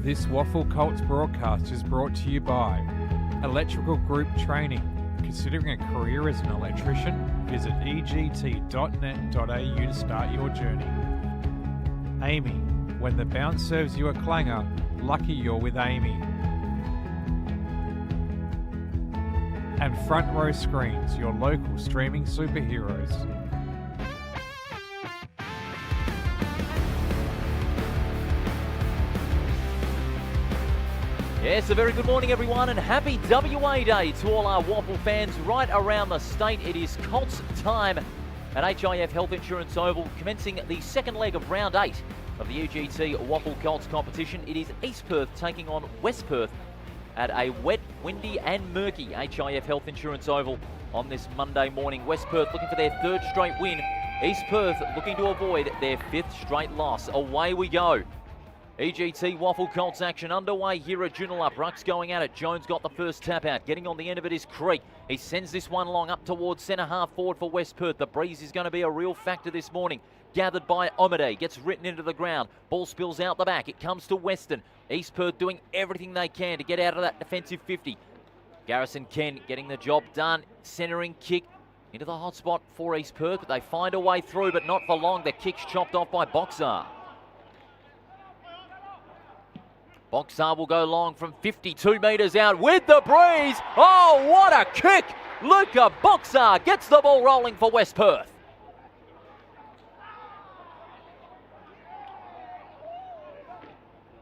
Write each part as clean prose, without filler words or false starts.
This WAFL Colts broadcast is brought to you by Electrical Group Training. Considering a career as an electrician, visit egt.net.au to start your journey. Amy, when the bounce serves you a clanger, lucky you're with Amy. And Front Row Screens, your local streaming superheroes. Yes, a very good morning everyone and happy WA Day to all our WAFL fans right around the state. It is Colts time at HIF Health Insurance Oval, commencing the second leg of round 8 of the EGT WAFL Colts competition. It is East Perth taking on West Perth at a wet, windy and murky HIF Health Insurance Oval on this Monday morning. West Perth looking for their third straight win. East Perth looking to avoid their fifth straight loss. Away we go. EGT WAFL Colts action underway here at Joondalup. Rucks going at it. Jones got the first tap out. Getting on the end of it is Creek. He sends this one long up towards centre half forward for West Perth. The breeze is going to be a real factor this morning. Gathered by Omade. Gets written into the ground. Ball spills out the back. It comes to Weston. East Perth doing everything they can to get out of that defensive 50. Garrison Ken getting the job done. Centering kick into the hot spot for East Perth. But they find a way through, but not for long. The kick's chopped off by Boxar. Boxar will go long from 52 metres out with the breeze. Oh, what a kick! Luca Boxar gets the ball rolling for West Perth.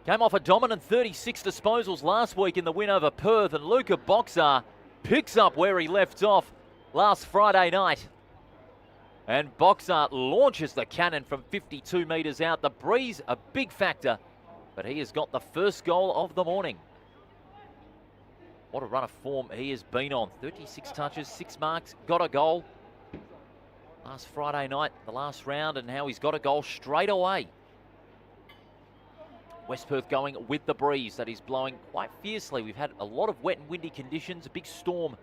Came off a dominant 36 disposals last week in the win over Perth, and Luca Boxar picks up where he left off last Friday night. And Boxar launches the cannon from 52 metres out. The breeze, a big factor, but he has got the first goal of the morning. What a run of form he has been on. 36 touches, 6 marks, got a goal last Friday night, the last round, and now he's got a goal straight away. West Perth going with the breeze that is blowing quite fiercely. We've had a lot of wet and windy conditions, a big storm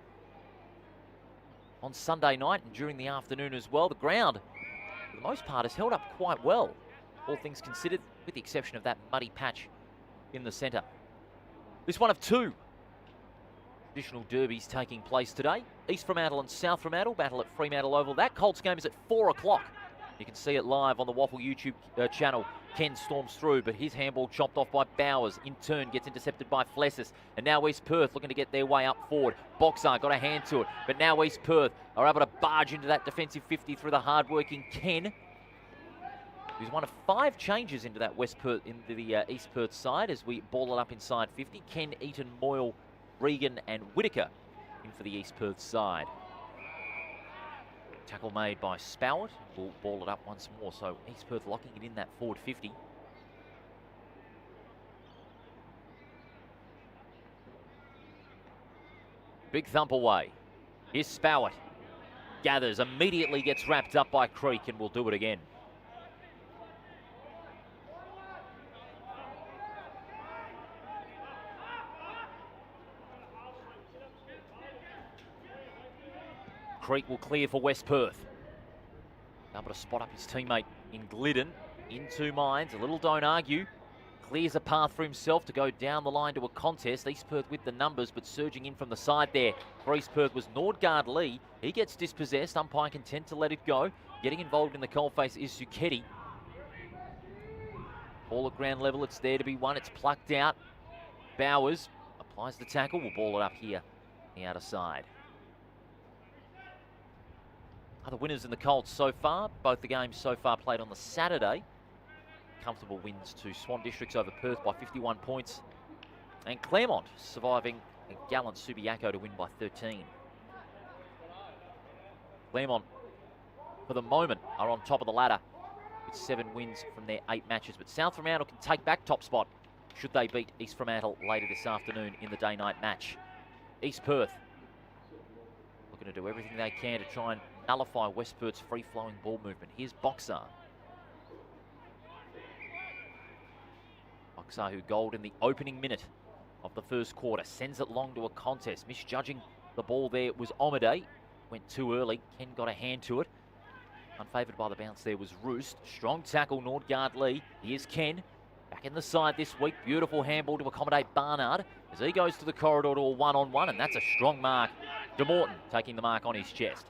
on Sunday night and during the afternoon as well. The ground, for the most part, has held up quite well, all things considered, with the exception of that muddy patch in the centre. This one of two traditional derbies taking place today. East Fremantle and South Fremantle battle at Fremantle Oval. That Colts game is at 4 o'clock. You can see it live on the WAFL YouTube channel. Ken storms through, but his handball chopped off by Bowers. In turn, gets intercepted by Flessis. And now East Perth looking to get their way up forward. Boxar got a hand to it, but now East Perth are able to barge into that defensive 50 through the hard-working Ken, who's one of 5 changes into that West Perth, into the East Perth side as we ball it up inside 50. Ken, Eaton, Moyle, Regan and Whitaker in for the East Perth side. Tackle made by Spowett. We'll ball it up once more, so East Perth locking it in that forward 50. Big thump away. Here's Spowett. Gathers, immediately gets wrapped up by Creek and will do it again. Creek will clear for West Perth. Able to spot up his teammate in Glidden. Into Mines, a little don't argue. Clears a path for himself to go down the line to a contest. East Perth with the numbers, but surging in from the side there for East Perth was Nordgaard Lee. He gets dispossessed, umpire content to let it go. Getting involved in the coalface is Zucchetti. Ball at ground level, it's there to be won, it's plucked out. Bowers applies the tackle, we'll ball it up here, the outer side. Other winners in the Colts so far, both the games so far played on the Saturday. Comfortable wins to Swan Districts over Perth by 51 points. And Claremont surviving a gallant Subiaco to win by 13. Claremont, for the moment, are on top of the ladder with 7 wins from their 8 matches. But South Fremantle can take back top spot should they beat East Fremantle later this afternoon in the day-night match. East Perth looking to do everything they can to try and nullify West Perth's free-flowing ball movement. Here's Boxar. Boxar, who goaled in the opening minute of the first quarter, sends it long to a contest. Misjudging the ball there was Omade. Went too early. Ken got a hand to it. Unfavoured by the bounce there was Roost. Strong tackle, Nordgaard Lee. Here's Ken. Back in the side this week. Beautiful handball to accommodate Barnard as he goes to the corridor to a one-on-one, and that's a strong mark. De Morton taking the mark on his chest.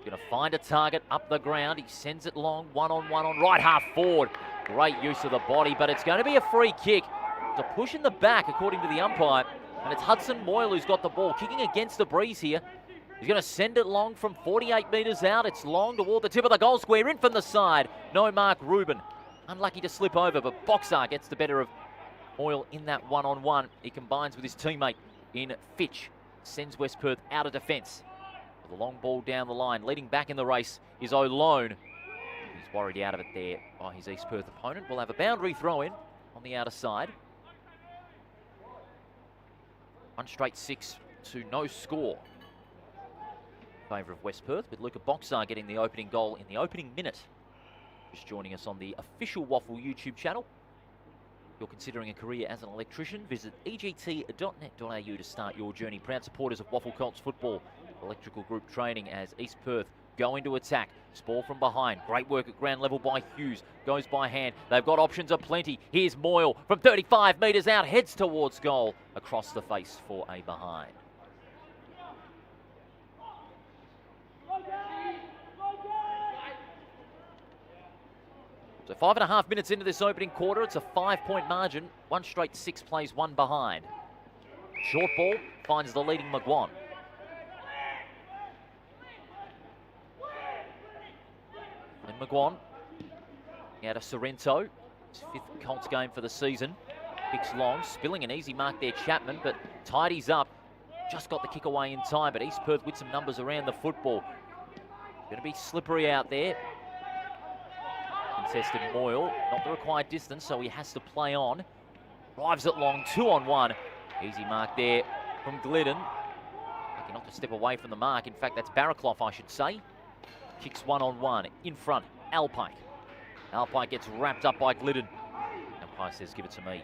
Going to find a target up the ground. He sends it long, one-on-one on right half forward. Great use of the body, but it's going to be a free kick. It's a push in the back, according to the umpire. And it's Hudson Moyle who's got the ball, kicking against the breeze here. He's going to send it long from 48 metres out. It's long toward the tip of the goal square, in from the side. No Mark Rubin. Unlucky to slip over, but Boxar gets the better of Moyle in that one-on-one. He combines with his teammate in Fitch. Sends West Perth out of defence. The long ball down the line. Leading back in the race is O'Lone. He's worried out of it there by his East Perth opponent. We'll have a boundary throw in on the outer side. 1 straight 6 to no score in favour of West Perth, with Luca Boxar getting the opening goal in the opening minute. Just joining us on the official WAFL YouTube channel. If you're considering a career as an electrician, visit egt.net.au to start your journey. Proud supporters of WAFL Colts football. Electrical group training as East Perth go into attack. Spore from behind. Great work at ground level by Hughes. Goes by hand. They've got options aplenty. Here's Moyle from 35 metres out. Heads towards goal. Across the face for a behind. So 5.5 minutes into this opening quarter. It's a 5-point margin. 1 straight 6 plays, 1 behind. Short ball finds the leading McGuan. And McGuan out of Sorrento. His 5th Colts game for the season. Kicks long, spilling an easy mark there, Chapman, but tidies up. Just got the kick away in time, but East Perth with some numbers around the football. Going to be slippery out there. Contested Moyle, not the required distance, so he has to play on. Drives it long, 2-on-1. Easy mark there from Glidden. Lucky not to step away from the mark. In fact, that's Barraclough, I should say. Kicks 1-on-1. In front, Alpike. Alpike gets wrapped up by Glidden. Alpike says, give it to me.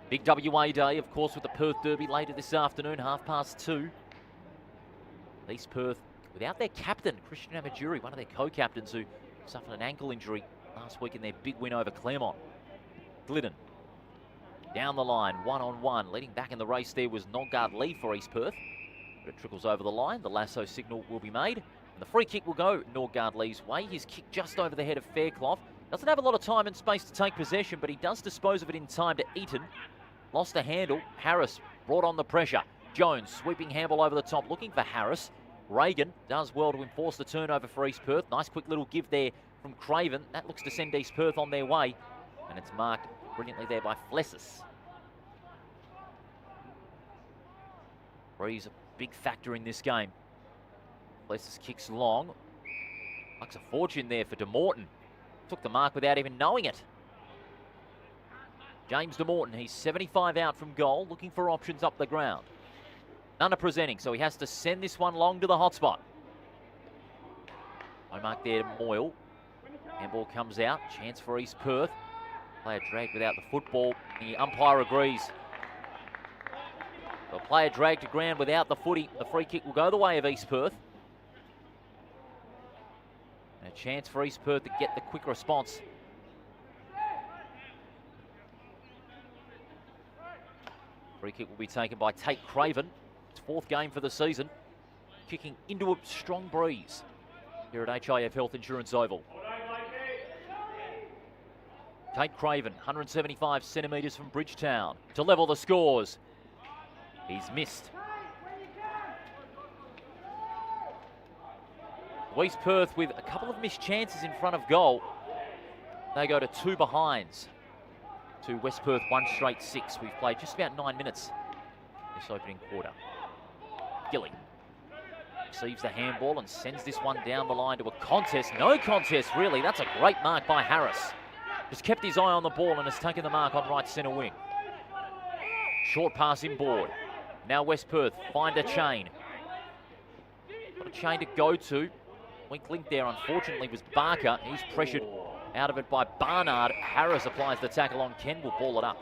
Big WA day, of course, with the Perth Derby later this afternoon, 2:30. East Perth, without their captain, Christian Amaduri, one of their co-captains who suffered an ankle injury last week in their big win over Claremont. Glidden down the line, 1-on-1. Leading back in the race there was Nogard Lee for East Perth. But it trickles over the line. The lasso signal will be made. And the free kick will go Nogard Lee's way. His kick just over the head of Fairclough. Doesn't have a lot of time and space to take possession, but he does dispose of it in time to Eaton. Lost a handle. Harris brought on the pressure. Jones sweeping handball over the top, looking for Harris. Reagan does well to enforce the turnover for East Perth. Nice quick little give there from Craven. That looks to send East Perth on their way. And it's marked brilliantly there by Flessis. Breeze a big factor in this game. Flessis kicks long. Looks a fortune there for De Morton. Took the mark without even knowing it. James De Morton, he's 75 out from goal, looking for options up the ground. None are presenting, so he has to send this one long to the hotspot. No mark there to Moyle. Handball comes out. Chance for East Perth. Player dragged without the football. The umpire agrees. The player dragged to ground without the footy. The free kick will go the way of East Perth. And a chance for East Perth to get the quick response. Free kick will be taken by Tate Craven. It's 4th game for the season. Kicking into a strong breeze here at HIF Health Insurance Oval. Tate Craven, 175 centimetres from Bridgetown to level the scores. He's missed. East Perth with a couple of missed chances in front of goal. They go to 2 behinds. To West Perth 1 straight 6. We've played just about 9 minutes this opening quarter. Gilly receives the handball and sends this one down the line to a contest. No contest, really. That's a great mark by Harris. Just kept his eye on the ball and has taken the mark on right centre wing. Short pass inboard. Now West Perth find a chain. Got a chain to go to. Weak link there, unfortunately, was Barker. He's pressured out of it by Barnard. Harris applies the tackle on Ken. Will ball it up.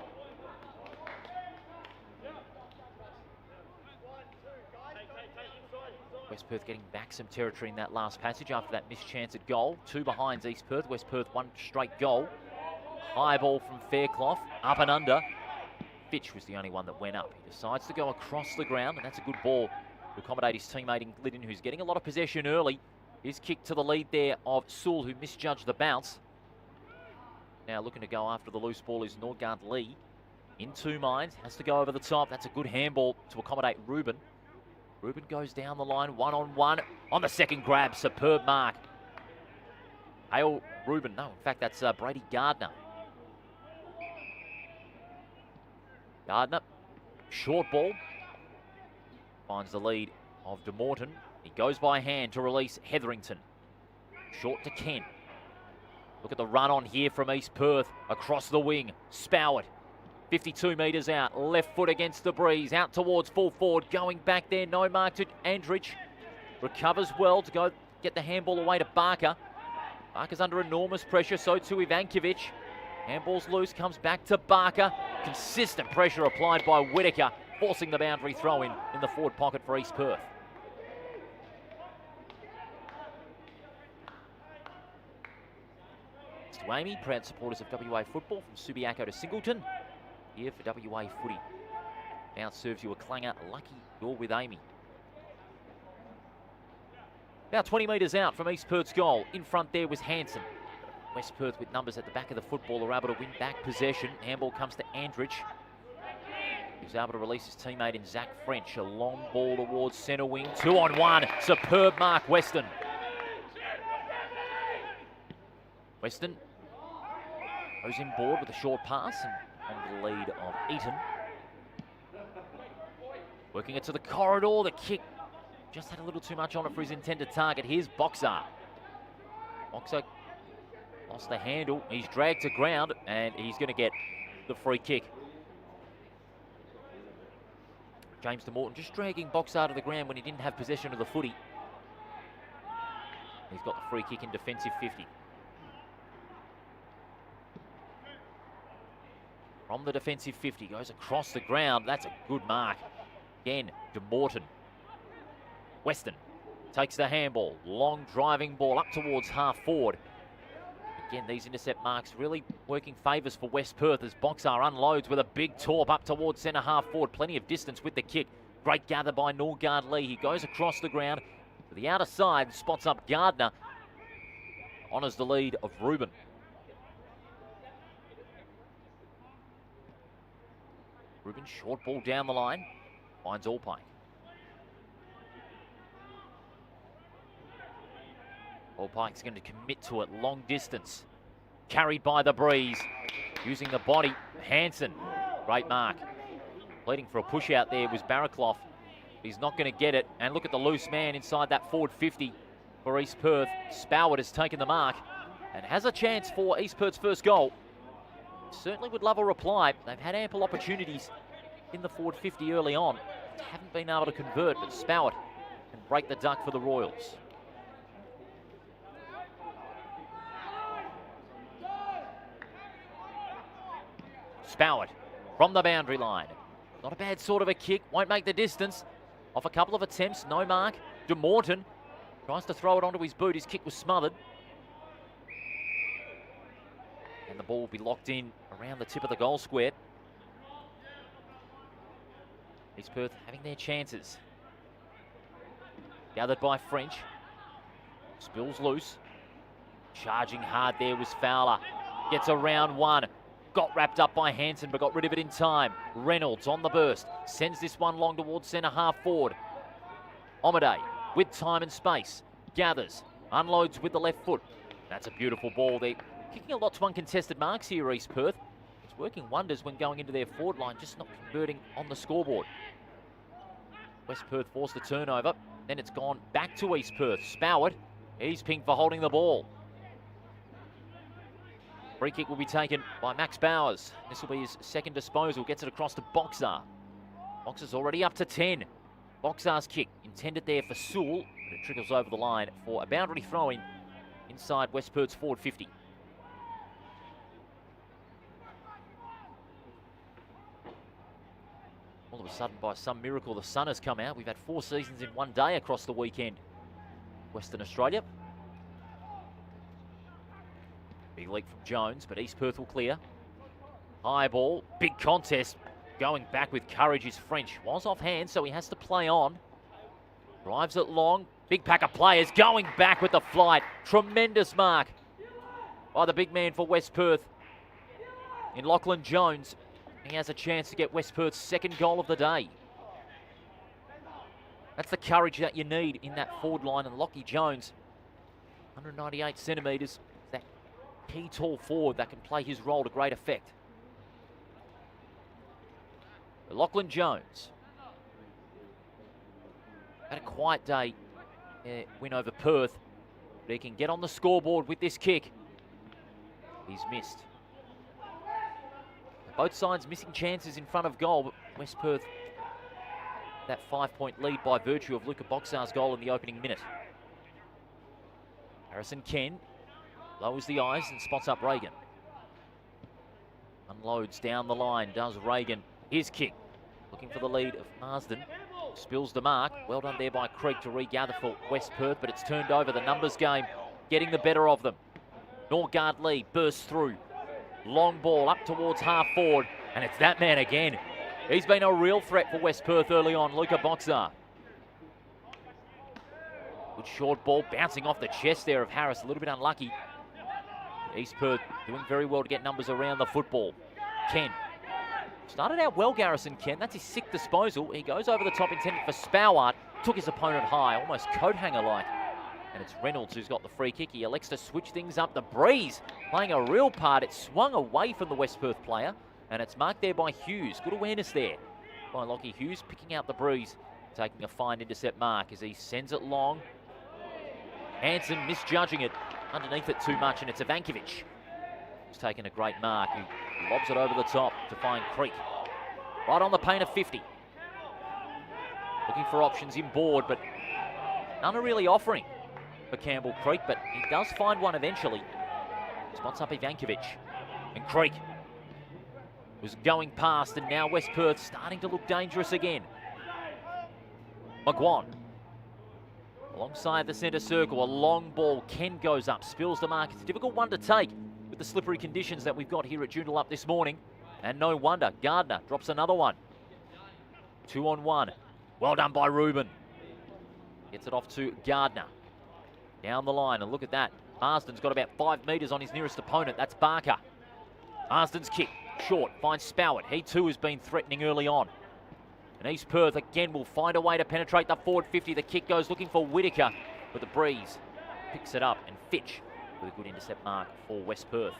West Perth getting back some territory in that last passage after that missed chance at goal. 2 behinds East Perth. West Perth 1 straight goal. High ball from Fairclough, up and under. Fitch was the only one that went up. He decides to go across the ground, and that's a good ball to accommodate his teammate in Glidden, who's getting a lot of possession early. His kick to the lead there of Sewell, who misjudged the bounce. Now looking to go after the loose ball is Norgard Lee. In two minds, has to go over the top. That's a good handball to accommodate Ruben. Ruben goes down the line, one-on-one. On the second grab, superb mark. Hale Ruben, no, in fact, that's Brady Gardner. Gardner, short ball. Finds the lead of De Morton. He goes by hand to release Hetherington. Short to Ken. Look at the run on here from East Perth. Across the wing, Spowett. 52 metres out, left foot against the breeze, out towards full forward, going back there, no mark to Andrich. Recovers well to go get the handball away to Barker. Barker's under enormous pressure, so too Ivankovic. Handball's loose, comes back to Barker. Consistent pressure applied by Whittaker, forcing the boundary throw in the forward pocket for East Perth. To Amy, proud supporters of WA football from Subiaco to Singleton. Here for WA footy. Now serves you a clanger. Lucky you're with Amy. About 20 metres out from East Perth's goal. In front there was Hanson. West Perth with numbers at the back of the football are able to win back possession. Handball comes to Andrich. He's able to release his teammate in Zach French. A long ball towards centre wing. 2-on-1. Superb mark, Weston. Weston goes in board with a short pass and on the lead of Eaton. Working it to the corridor. The kick just had a little too much on it for his intended target. Here's Boxer. Boxer lost the handle. He's dragged to ground and he's going to get the free kick. James De Morton just dragging Boxer to the ground when he didn't have possession of the footy. He's got the free kick in defensive 50. From the defensive 50, goes across the ground. That's a good mark. Again, De Morton. Weston takes the handball. Long driving ball up towards half forward. Again, these intercept marks really working favours for West Perth as Boxer unloads with a big torp up towards centre half forward. Plenty of distance with the kick. Great gather by Norgard Lee. He goes across the ground to the outer side, spots up Gardner. Honours the lead of Ruben. Ruben, short ball down the line, finds Allpike. Allpike's going to commit to it, long distance. Carried by the breeze, using the body. Hanson, great mark. Pleading for a push out there was Barraclough. He's not going to get it, and look at the loose man inside that forward 50 for East Perth. Spowett has taken the mark and has a chance for East Perth's first goal. Certainly would love a reply. They've had ample opportunities in the forward 50 early on. Haven't been able to convert, but Spowett can break the duck for the Royals. Spowett from the boundary line. Not a bad sort of a kick. Won't make the distance. Off a couple of attempts, no mark. De Morton tries to throw it onto his boot. His kick was smothered. And the ball will be locked in around the tip of the goal square. East Perth having their chances. Gathered by French. Spills loose. Charging hard there was Fowler. Gets around one. Got wrapped up by Hanson, but got rid of it in time. Reynolds on the burst. Sends this one long towards centre half forward. Omaday with time and space. Gathers. Unloads with the left foot. That's a beautiful ball there. Kicking a lot to uncontested marks here, East Perth. It's working wonders when going into their forward line, just not converting on the scoreboard. West Perth forced the turnover. Then it's gone back to East Perth. Spowett, he's pinged for holding the ball. Free kick will be taken by Max Bowers. This will be his second disposal. Gets it across to Boxer. Boxer's already up to 10. Boxer's kick intended there for Sewell, but it trickles over the line for a boundary throw-in inside West Perth's forward 50. All of a sudden, by some miracle, the sun has come out. We've had 4 seasons in one day across the weekend. Western Australia. Big leap from Jones, but East Perth will clear. High ball, big contest. Going back with courage is French. Was off hand, so he has to play on. Drives it long. Big pack of players going back with the flight. Tremendous mark by the big man for West Perth in Lachlan Jones. He has a chance to get West Perth's second goal of the day. That's the courage that you need in that forward line, and Lockie Jones, 198 centimetres, that key tall forward that can play his role to great effect. Lachlan Jones had a quiet day, win over Perth, but he can get on the scoreboard with this kick. He's missed. Both sides missing chances in front of goal, but West Perth, that 5-point lead by virtue of Luca Boxar's goal in the opening minute. Harrison Ken lowers the eyes and spots up Reagan. Unloads down the line, does Reagan. His kick, looking for the lead of Marsden. Spills the mark. Well done there by Creek to regather for West Perth, but it's turned over. The numbers game getting the better of them. Norgard Lee bursts through. Long ball up towards half forward, and it's that man again. He's been a real threat for West Perth early on, Luca Boxar. Good short ball, bouncing off the chest there of Harris, a little bit unlucky. East Perth doing very well to get numbers around the football. Ken. Started out well, Garrison Ken. That's his sixth disposal. He goes over the top, intended for Spowart. Took his opponent high, almost coat hanger-like. And it's Reynolds who's got the free kick. He elects to switch things up. The breeze playing a real part. It swung away from the West Perth player, and it's marked there by Hughes. Good awareness there by Lockie Hughes, picking out the breeze, taking a fine intercept mark as he sends it long. Hansen misjudging it, underneath it too much, and it's Ivankovic who's taken a great mark. He lobs it over the top to find Creek. Right on the paint of 50. Looking for options inboard, but none are really offering for Campbell Creek, but he does find one eventually. Spots up Ivankovic. And Creek was going past, and now West Perth starting to look dangerous again. McGuan. Alongside the centre circle, a long ball. Ken goes up, spills the mark. It's a difficult one to take with the slippery conditions that we've got here at Joondalup this morning. And no wonder, Gardner drops another one. 2-on-1. Well done by Ruben. Gets it off to Gardner. Down the line, and look at that. Marsden's got about 5 metres on his nearest opponent. That's Barker. Marsden's kick, short, finds Spowart. He too has been threatening early on. And East Perth again will find a way to penetrate the forward 50. The kick goes looking for Whitaker, but the breeze picks it up, and Fitch with a good intercept mark for West Perth.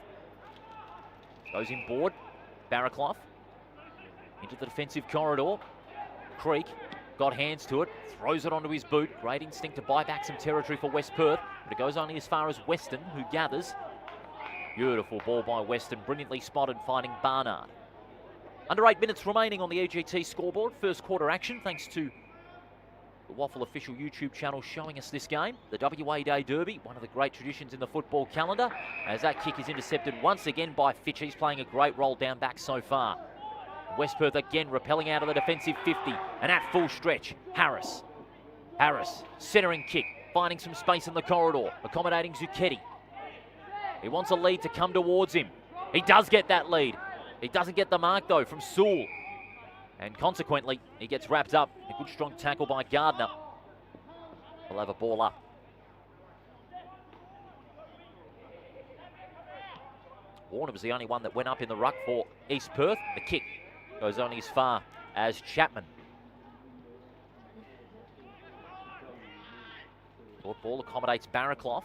Goes inboard. Barraclough into the defensive corridor. Creek got hands to it, throws it onto his boot. Great instinct to buy back some territory for West Perth, but it goes only as far as Weston, who gathers. Beautiful ball by Weston, brilliantly spotted, finding Barnard. Under 8 minutes remaining on the EGT scoreboard. First quarter action, thanks to the WAFL official YouTube channel showing us this game. The WA Day Derby, one of the great traditions in the football calendar, as that kick is intercepted once again by Fitch. He's playing a great role down back so far. West Perth again repelling out of the defensive 50, and at full stretch, Harris, centering kick, finding some space in the corridor, accommodating Zucchetti. He wants a lead to come towards him. He does get that lead. He doesn't get the mark though from Sewell, and consequently he gets wrapped up. A good strong tackle by Gardner. We'll have a ball up. Warner was the only one that went up in the ruck for East Perth. The kick goes only as far as Chapman. Short ball accommodates Barraclough.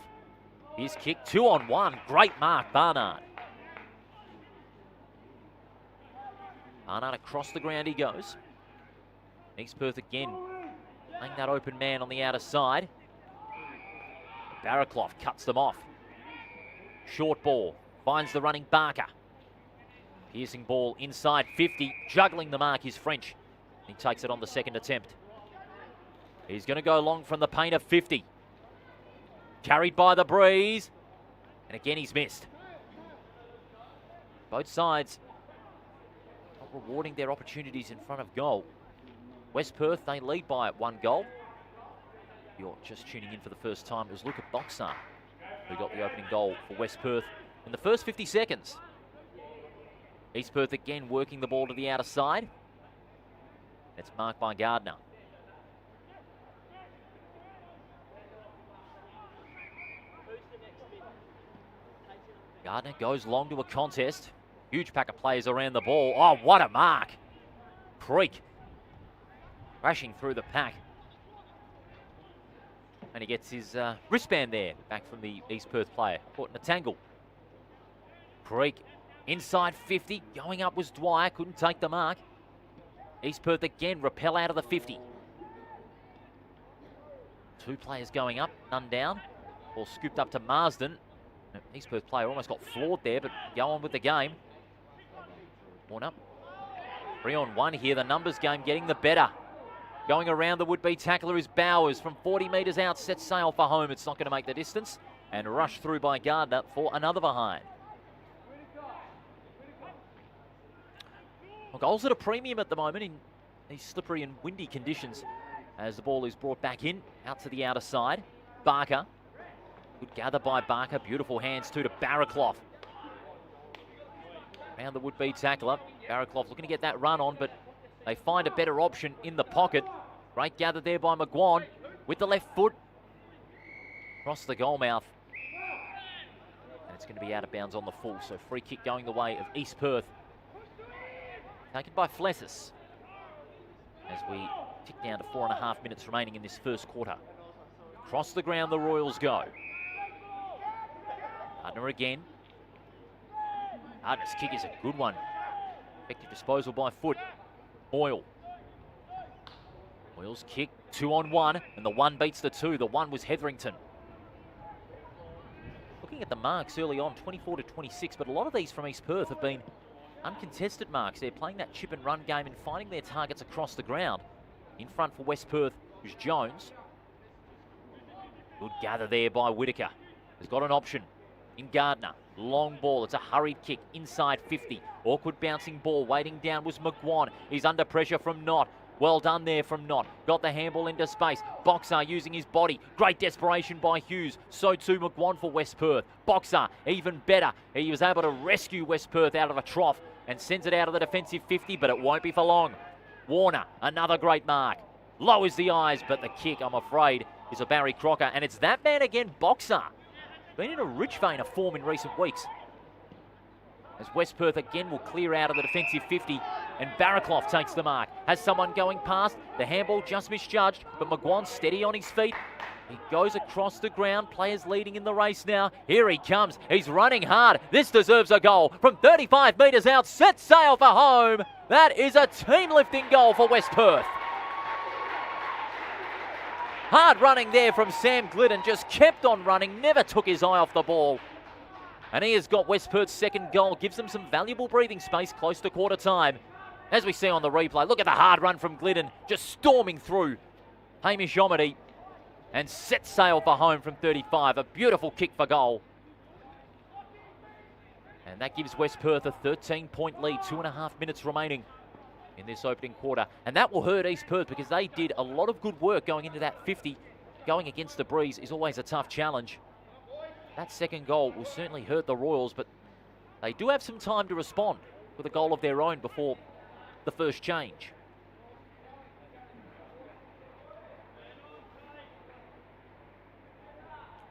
His kick, 2-on-1. Great mark, Barnard. Barnard across the ground he goes. East Perth again playing that open man on the outer side. Barraclough cuts them off. Short ball, finds the running Barker. Piercing ball inside 50, juggling the mark is French. He takes it on the second attempt. He's going to go long from the paint of 50. Carried by the breeze, and again he's missed. Both sides not rewarding their opportunities in front of goal. West Perth, they lead by 1 goal. If you're just tuning in for the first time, it was Luca Boxar who got the opening goal for West Perth in the first 50 seconds. East Perth again working the ball to the outer side. It's marked by Gardner. Gardner goes long to a contest. Huge pack of players around the ball. Oh, what a mark. Creek crashing through the pack. And he gets his wristband there, back from the East Perth player. Caught in a tangle. Creek inside 50. Going up was Dwyer. Couldn't take the mark. East Perth again repel out of the 50. Two players going up, none down. Ball scooped up to Marsden. East Perth player almost got floored there, but go on with the game. One up. 3-on-1 here. The numbers game getting the better. Going around the would-be tackler is Bowers from 40 metres out. Sets sail for home. It's not going to make the distance. And rushed through by Gardner for another behind. Well, goals at a premium at the moment in these slippery and windy conditions as the ball is brought back in, out to the outer side. Barker. Good gather by Barker. Beautiful hands too to Barraclough. Around the would-be tackler. Barraclough looking to get that run on, but they find a better option in the pocket. Great gather there by McGuan with the left foot. Across the goal mouth. And it's going to be out of bounds on the full. So free kick going the way of East Perth. Taken by Flessis. As we tick down to 4.5 minutes remaining in this first quarter. Across the ground the Royals go. Gardner again. Gardner's kick is a good one. Effective disposal by foot. Boyle. Boyle's kick, 2-on-1, and the one beats the two. The one was Hetherington. Looking at the marks early on, 24 to 26, but a lot of these from East Perth have been uncontested marks. They're playing that chip and run game and finding their targets across the ground. In front for West Perth is Jones. Good gather there by Whitaker. Has got an option in Gardner. Long ball. It's a hurried kick inside 50. Awkward bouncing ball. Waiting down was McGuan. He's under pressure from Knott. Well done there from Knott. Got the handball into space. Boxer using his body. Great desperation by Hughes. So too McGuan for West Perth. Boxer even better. He was able to rescue West Perth out of a trough and sends it out of the defensive 50, but it won't be for long. Warner, another great mark. Lowers the eyes, but the kick, I'm afraid, is a Barry Crocker. And it's that man again, Boxer. Been in a rich vein of form in recent weeks. As West Perth again will clear out of the defensive 50 and Barraclough takes the mark. Has someone going past. The handball just misjudged, but McGuan's steady on his feet. He goes across the ground. Players leading in the race now. Here he comes. He's running hard. This deserves a goal. From 35 metres out, set sail for home. That is a team-lifting goal for West Perth. Hard running there from Sam Glidden, just kept on running, never took his eye off the ball. And he has got West Perth's second goal, gives them some valuable breathing space close to quarter time. As we see on the replay, look at the hard run from Glidden, just storming through Hamish Omedy and set sail for home from 35. A beautiful kick for goal. And that gives West Perth a 13-point lead, 2.5 minutes remaining in this opening quarter. And that will hurt East Perth because they did a lot of good work going into that 50. Going against the breeze is always a tough challenge. That second goal will certainly hurt the Royals, but they do have some time to respond with a goal of their own before the first change.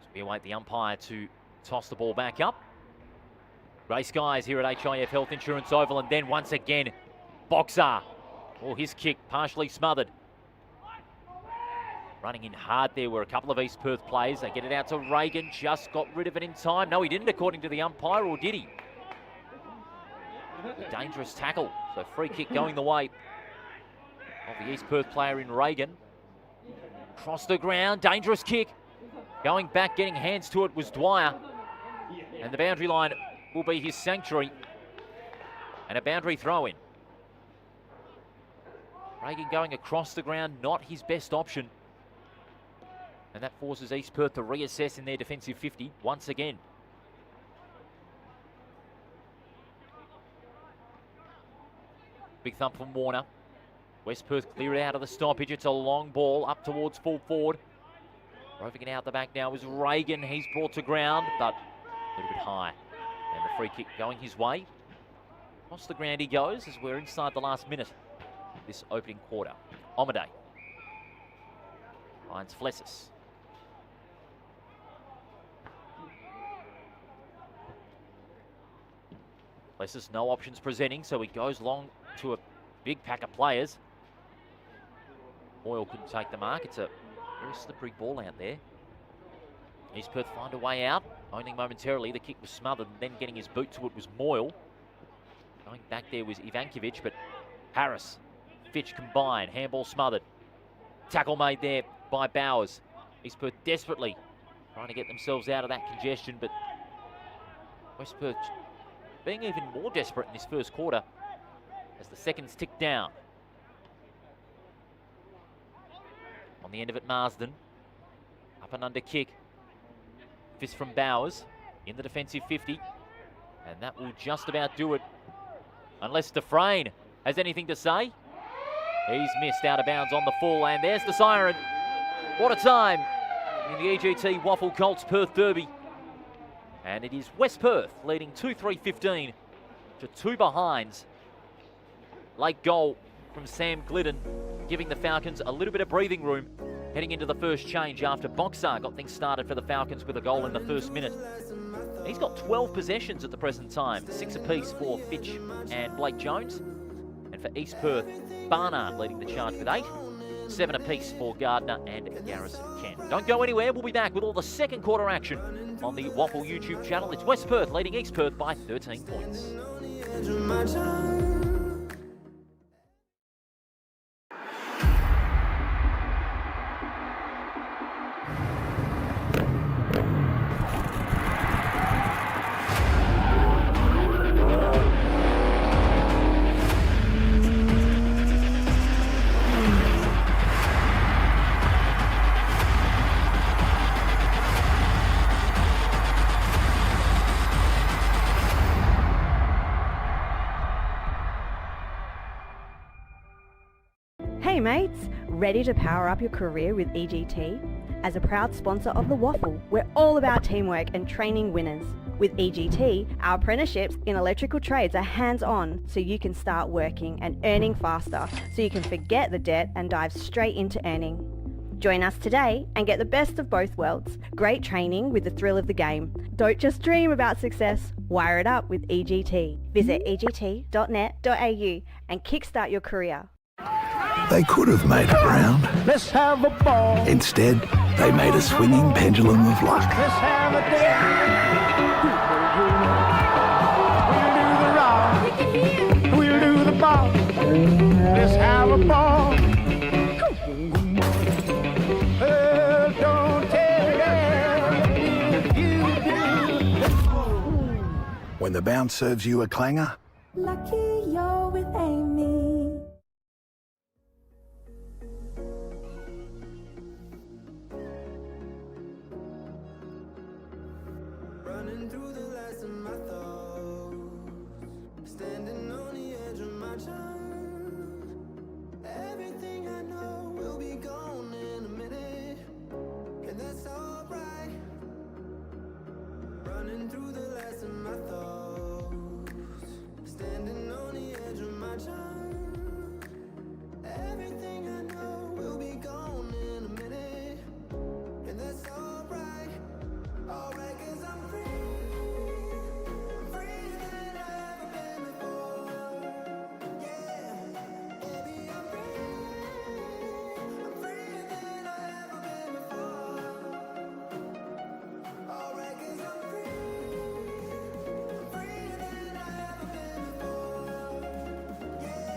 So we await the umpire to toss the ball back up. Grey skies here at HIF Health Insurance Oval, and then once again, Boxer. Oh, his kick partially smothered. Running in hard there were a couple of East Perth players. They get it out to Reagan. Just got rid of it in time. No, he didn't according to the umpire, or did he? A dangerous tackle. So free kick going the way of the East Perth player in Reagan. Across the ground. Dangerous kick. Going back, getting hands to it was Dwyer. And the boundary line will be his sanctuary. And a boundary throw-in. Reagan going across the ground, not his best option. And that forces East Perth to reassess in their defensive 50 once again. Big thump from Warner. West Perth clear it out of the stoppage. It's a long ball up towards full forward. Roving it out the back now is Reagan. He's brought to ground, but a little bit high. And the free kick going his way. Across the ground he goes as we're inside the last minute of this opening quarter. Omade finds Flessis. Flessis, no options presenting, so he goes long to a big pack of players. Boyle couldn't take the mark. It's a very slippery ball out there. East Perth find a way out, owning momentarily. The kick was smothered, and then getting his boot to it was Moyle. Going back there was Ivankovic, but Harris, Fitch combined. Handball smothered. Tackle made there by Bowers. East Perth desperately trying to get themselves out of that congestion, but West Perth being even more desperate in this first quarter as the seconds tick down. On the end of it, Marsden. Up and under kick. Fist from Bowers in the defensive 50. And that will just about do it. Unless Dufresne has anything to say. He's missed out of bounds on the full, and there's the siren. What a time in the EGT WAFL Colts Perth Derby. And it is West Perth leading 2-3-15 to 2 behinds. Late goal from Sam Glidden, giving the Falcons a little bit of breathing room heading into the first change after Boxar got things started for the Falcons with a goal in the first minute. He's got 12 possessions at the present time, 6 apiece for Fitch and Blake Jones. And for East Perth, Barnard leading the charge with 8, 7 apiece for Gardner and Garrison Kent. Don't go anywhere, we'll be back with all the second quarter action on the WAFL YouTube channel. It's West Perth leading East Perth by 13 points. Hey mates, ready to power up your career with EGT? As a proud sponsor of the WAFL, we're all about teamwork and training winners. With EGT, our apprenticeships in electrical trades are hands-on, so you can start working and earning faster, so you can forget the debt and dive straight into earning. Join us today and get the best of both worlds. Great training with the thrill of the game. Don't just dream about success, wire it up with EGT. Visit egt.net.au and kickstart your career. They could have made it round. Let's have a ball. Instead, they made a swinging pendulum of luck. Let's have a day. We'll do the rock. We'll do the ball. Let's have a ball. Don't tell you do. When the bounce serves you a clanger, Lucky you're with Amy. Running through the last of my thoughts, standing on the edge of my time. Everything I know will be gone in a minute, and that's alright. Running through the last of my thoughts, standing on the edge of my time. Everything I know will be gone in a minute, and that's alright. Alright, 'cause I'm free. I'm freer than I've ever been before. Yeah, baby, I'm free. I'm freer than I've ever been before. Alright, 'cause I'm free. I'm freer than I've ever been before. Yeah.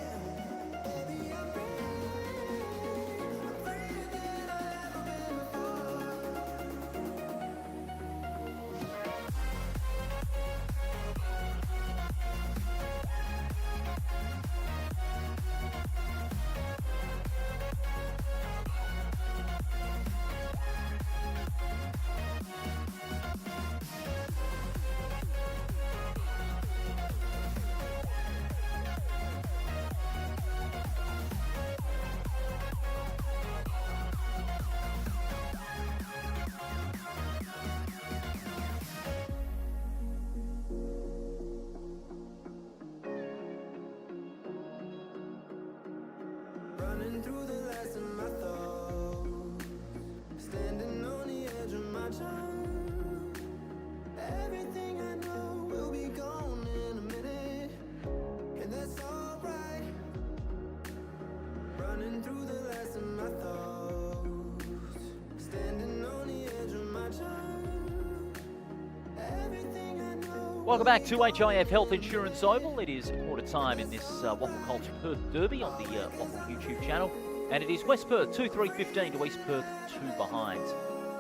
Welcome back to HIF Health Insurance Oval. It is quarter time in this WAFL Colts Perth Derby on the WAFL YouTube channel. And it is West Perth 2-3-15 to East Perth 2 behind.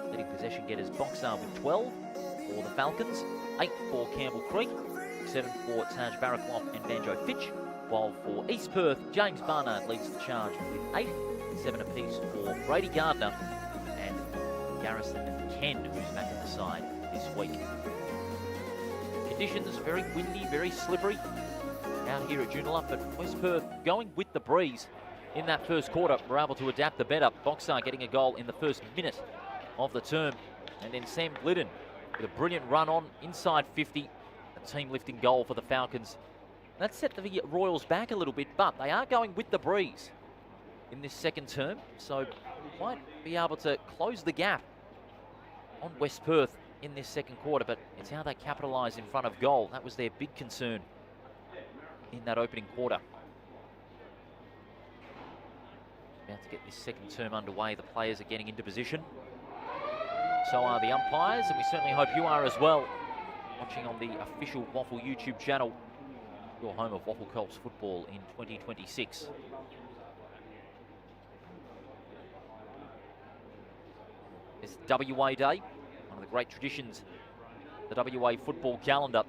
Leading possession getters Boxar with 12 for the Falcons, 8 for Campbell Creek, 7 for Taj Barraclough and Banjo Fitch, while for East Perth, James Barnard leads the charge with 8, 7 apiece for Brady Gardner and Garrison Kend, who's back at the side this week. Conditions very windy, very slippery out here at Joondalup, but West Perth going with the breeze in that first quarter. Were able to adapt the better. Boxar getting a goal in the first minute of the term, and then Sam Glidden with a brilliant run on inside 50, a team lifting goal for the Falcons. That set the Royals back a little bit, but they are going with the breeze in this second term, so might be able to close the gap on West Perth in this second quarter, but it's how they capitalise in front of goal. That was their big concern in that opening quarter. About to get this second term underway. The players are getting into position. So are the umpires, and we certainly hope you are as well, watching on the official WAFL YouTube channel, your home of WAFL Colts football in 2026. It's WA Day, one of the great traditions, the WA football calendar.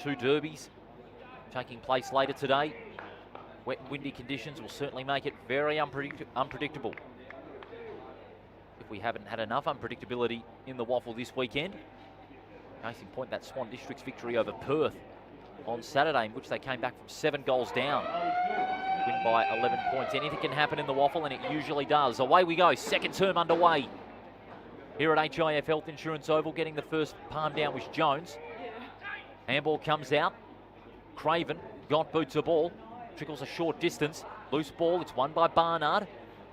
2 derbies taking place later today. Wet and windy conditions will certainly make it very unpredictable. If we haven't had enough unpredictability in the WAFL this weekend. Case in point, that Swan District's victory over Perth on Saturday, in which they came back from 7 goals down. Win by 11 points. Anything can happen in the WAFL, and it usually does. Away we go. Second term underway here at HIF Health Insurance Oval. Getting the first palm down was Jones. Handball comes out. Craven got boot to ball. Trickles a short distance. Loose ball. It's won by Barnard.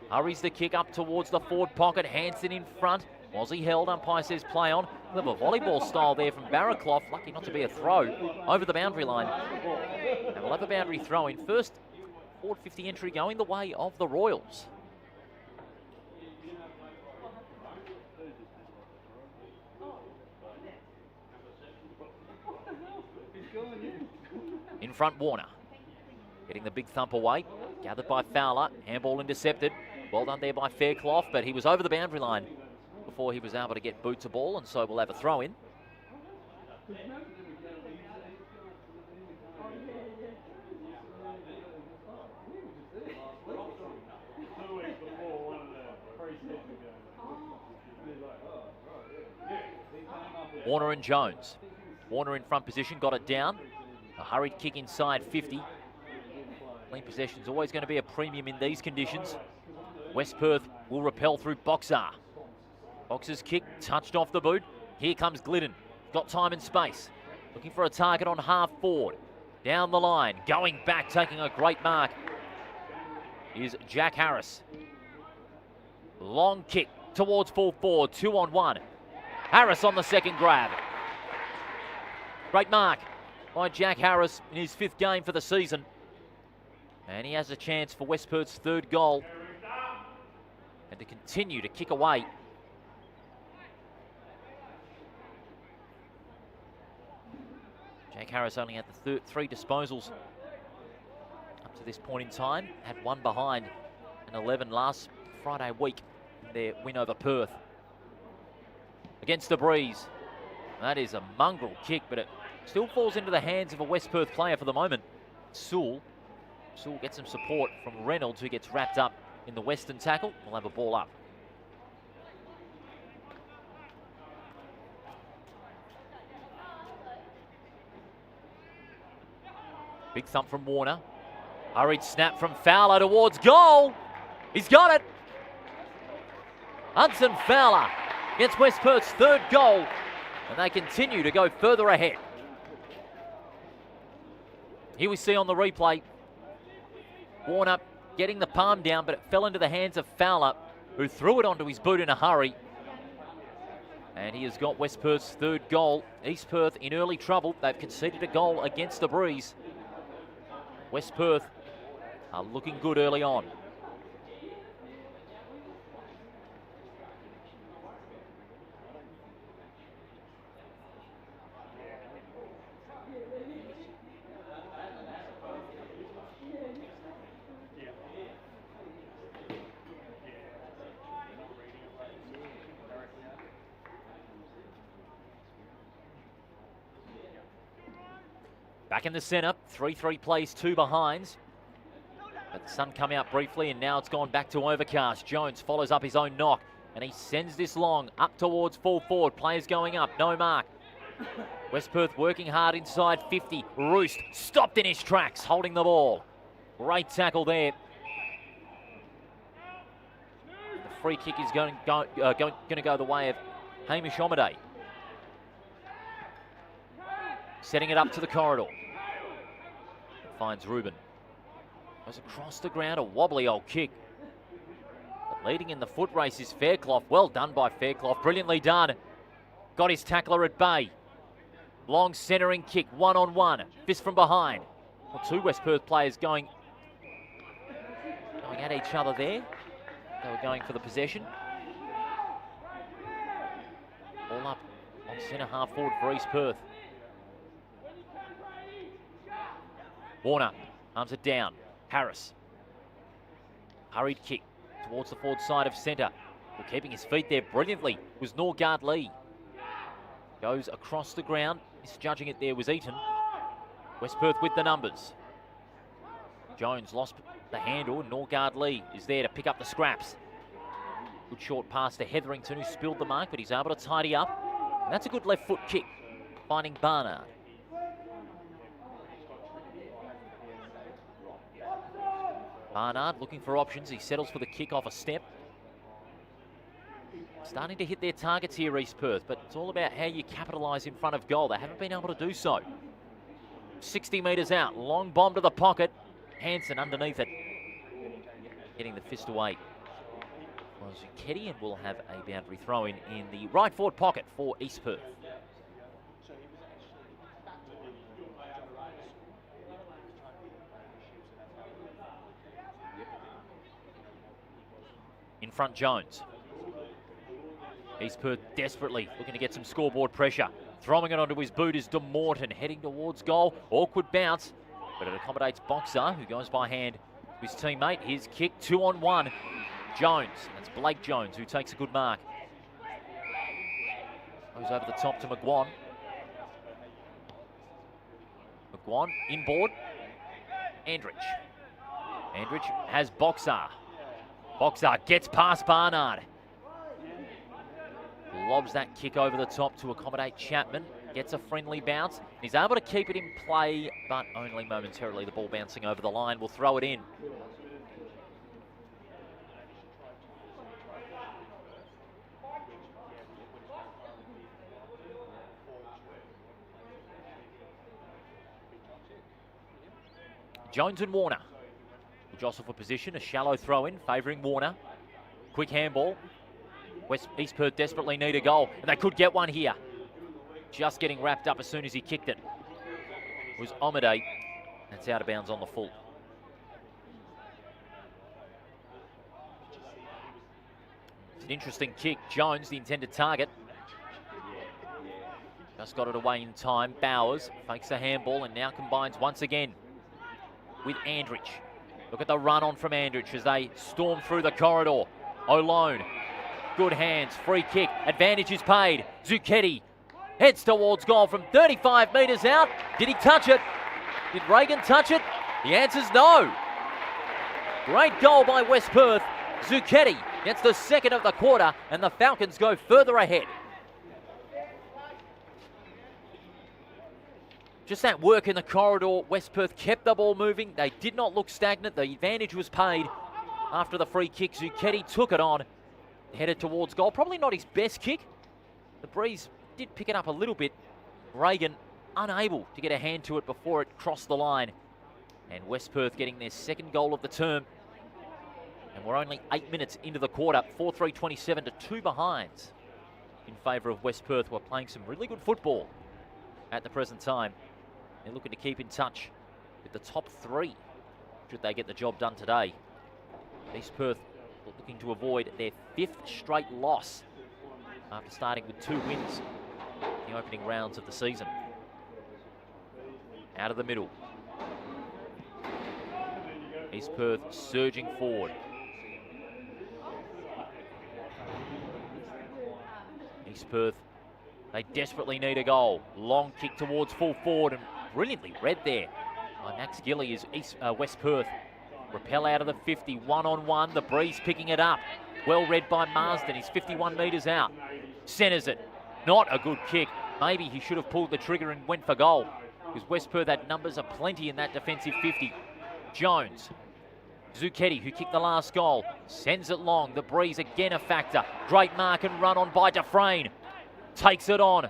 Hurries the kick up towards the forward pocket. Hanson in front. Was he held? Umpire says play on. A little volleyball style there from Barraclough. Lucky not to be a throw over the boundary line. And we'll have a boundary throw in. First forward 50 entry going the way of the Royals. In front, Warner. Getting the big thump away. Gathered by Fowler. Handball intercepted. Well done there by Fairclough, but he was over the boundary line before he was able to get boot to ball, and so we'll have a throw in. Warner and Jones. Warner in front position, got it down. A hurried kick inside 50. Clean possession's always going to be a premium in these conditions. West Perth will repel through Boxar. Boxer's kick touched off the boot. Here comes Glidden. Got time and space. Looking for a target on half forward. Down the line. Going back, taking a great mark is Jack Harris. Long kick towards full forward. 2-on-1. Harris on the second grab. Great mark by Jack Harris in his 5th game for the season. And he has a chance for West Perth's 3rd goal. And to continue to kick away. Jack Harris only had the 3 disposals up to this point in time. Had 1 behind and 11 last Friday week in their win over Perth. Against the breeze. That is a mongrel kick, but it still falls into the hands of a West Perth player for the moment. Sewell gets some support from Reynolds, who gets wrapped up in the western tackle. We'll have a ball up. Big thump from Warner. Hurried snap from Fowler towards goal. He's got it. Hudson Fowler gets West Perth's 3rd goal, and they continue to go further ahead. Here we see on the replay, Warner getting the palm down, but it fell into the hands of Fowler, who threw it onto his boot in a hurry. And he has got West Perth's 3rd goal. East Perth in early trouble. They've conceded a goal against the breeze. West Perth are looking good early on. Back in the centre, 3-3 plays, 2 behinds. But the sun come out briefly, and now it's gone back to overcast. Jones follows up his own knock, and he sends this long up towards full forward. Players going up, no mark. West Perth working hard inside 50. Roost stopped in his tracks, holding the ball. Great tackle there. The free kick is going to go the way of Hamish Omaday. Setting it up to the corridor. Finds Ruben. Goes across the ground, a wobbly old kick. But leading in the foot race is Fairclough. Well done by Fairclough, brilliantly done. Got his tackler at bay. Long centering kick, 1-on-1. Fist from behind. Well, 2 West Perth players going at each other there. They were going for the possession. All up on centre half forward for East Perth. Warner arms it down. Harris. Hurried kick towards the forward side of centre. Well, keeping his feet there brilliantly was Norgard Lee. Goes across the ground. Misjudging it there was Eaton. West Perth with the numbers. Jones lost the handle. Norgard Lee is there to pick up the scraps. Good short pass to Hetherington, who spilled the mark, but he's able to tidy up. And that's a good left foot kick, finding Barnard. Barnard looking for options. He settles for the kick off a step. Starting to hit their targets here, East Perth, but it's all about how you capitalise in front of goal. They haven't been able to do so. 60 metres out, long bomb to the pocket. Hansen underneath it, getting the fist away. Well, Zucchetti, and will have a boundary throw in the right forward pocket for East Perth. In front, Jones. East Perth desperately looking to get some scoreboard pressure. Throwing it onto his boot is De Morton, heading towards goal. Awkward bounce, but it accommodates Boxer, who goes by hand to his teammate. His kick, 2-on-1. Jones, that's Blake Jones, who takes a good mark. Goes over the top to McGuan. McGuan inboard. Andrich. Andrich has Boxer. Boxer gets past Barnard. Lobs that kick over the top to accommodate Chapman. Gets a friendly bounce. He's able to keep it in play, but only momentarily. The ball bouncing over the line. Will throw it in. Jones and Warner will jostle for position. A shallow throw in, favouring Warner. Quick handball. East Perth desperately need a goal, and they could get one here. Just getting wrapped up as soon as he kicked it. It was Omaday. That's out of bounds on the full. It's an interesting kick. Jones, the intended target. Just got it away in time. Bowers fakes the handball and now combines once again with Andrich. Look at the run on from Andrich as they storm through the corridor. O'Lone. Good hands, free kick, advantage is paid. Zucchetti heads towards goal from 35 metres out. Did he touch it? Did Reagan touch it? The answer's no. Great goal by West Perth. Zucchetti gets the second of the quarter, and the Falcons go further ahead. Just that work in the corridor. West Perth kept the ball moving. They did not look stagnant. The advantage was paid after the free kick. Zucchetti took it on. Headed towards goal. Probably not his best kick. The breeze did pick it up a little bit. Reagan unable to get a hand to it before it crossed the line. And West Perth getting their second goal of the term. And we're only 8 minutes into the quarter. 4-3-27 to 2 behinds in favour of West Perth, who are playing some really good football at the present time. They're looking to keep in touch with the top 3 should they get the job done today. East Perth looking to avoid their 5th straight loss after starting with 2 wins in the opening rounds of the season. Out of the middle. East Perth surging forward. East Perth, they desperately need a goal. Long kick towards full forward, and brilliantly read there by Max Gilly as West Perth repel out of the 50, one-on-one. The Breeze picking it up. Well read by Marsden. He's 51 metres out. Centres it. Not a good kick. Maybe he should have pulled the trigger and went for goal, because West Perth had numbers aplenty in that defensive 50. Jones. Zucchetti, who kicked the last goal, sends it long. The Breeze again a factor. Great mark and run on by Dufresne. Takes it on.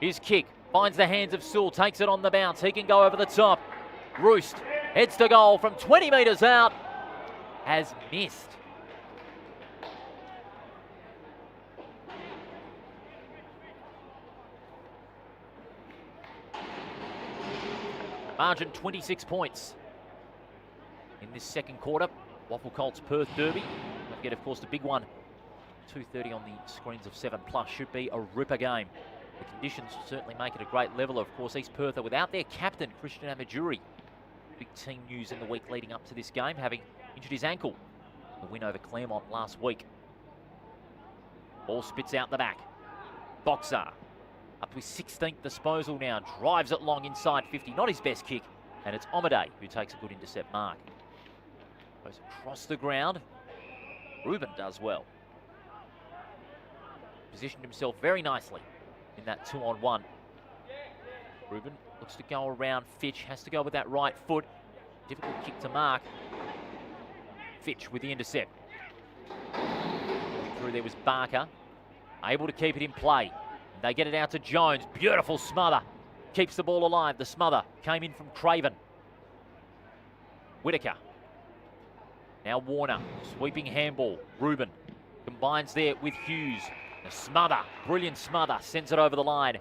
His kick finds the hands of Sewell. Takes it on the bounce. He can go over the top. Roost heads to goal from 20 metres out. Has missed. Margin 26 points in this second quarter. WAFL Colts Perth Derby. Don't forget, of course, the big one. 2:30 on the screens of 7+. Should be a ripper game. The conditions certainly make it a great level. Of course, East Perth are without their captain, Christian Amajuri. Big team news in the week leading up to this game, having injured his ankle. The win over Claremont last week. Ball spits out the back. Boxer up to his 16th disposal now. Drives it long inside 50. Not his best kick. And it's Omade who takes a good intercept mark. Goes across the ground. Ruben does well. Positioned himself very nicely in that 2-on-1. Ruben looks to go around Fitch. Has to go with that right foot. Difficult kick to mark. Fitch with the intercept. Through there was Barker. Able to keep it in play. They get it out to Jones. Beautiful smother. Keeps the ball alive. The smother came in from Craven. Whitaker. Now Warner. Sweeping handball. Ruben combines there with Hughes. The smother. Brilliant smother. Sends it over the line.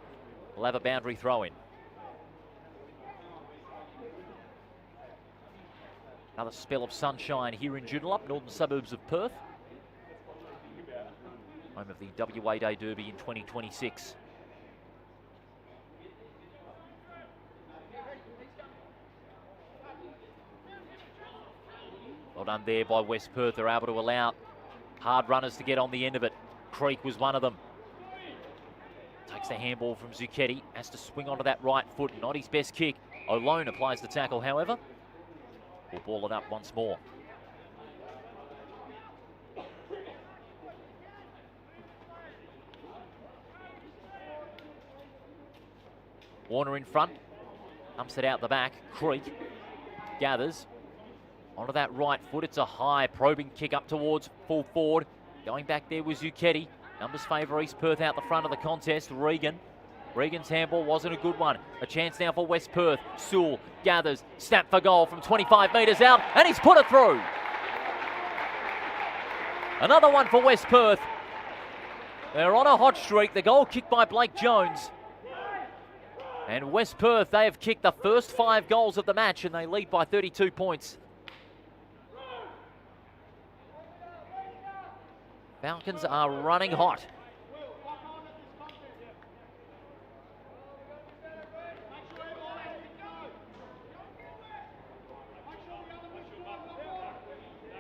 We'll have a boundary throw in. Another spell of sunshine here in Joondalup, northern suburbs of Perth. Home of the WA Day Derby in 2026. Well done there by West Perth. They're able to allow hard runners to get on the end of it. Creek was one of them. Takes the handball from Zucchetti. Has to swing onto that right foot. Not his best kick. Olone applies the tackle, however. We'll ball it up once more. Warner in front, dumps it out the back. Creek gathers onto that right foot. It's a high probing kick up towards full forward. Going back there was Zucchetti. Numbers favour East Perth out the front of the contest. Regan's handball wasn't a good one. A chance now for West Perth. Sewell gathers, snap for goal from 25 metres out, and he's put it through. Another one for West Perth. They're on a hot streak. The goal kicked by Blake Jones. And West Perth, they have kicked the first 5 goals of the match, and they lead by 32 points. Falcons are running hot.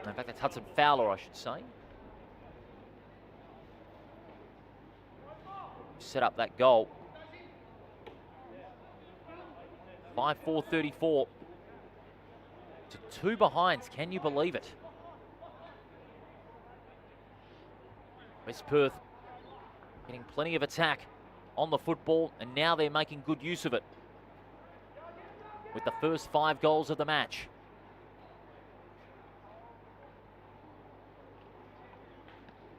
In fact, that's Hudson Fowler, I should say. Set up that goal. 5-4-34 to 2 behinds. Can you believe it? West Perth getting plenty of attack on the football, and now they're making good use of it with the first 5 goals of the match.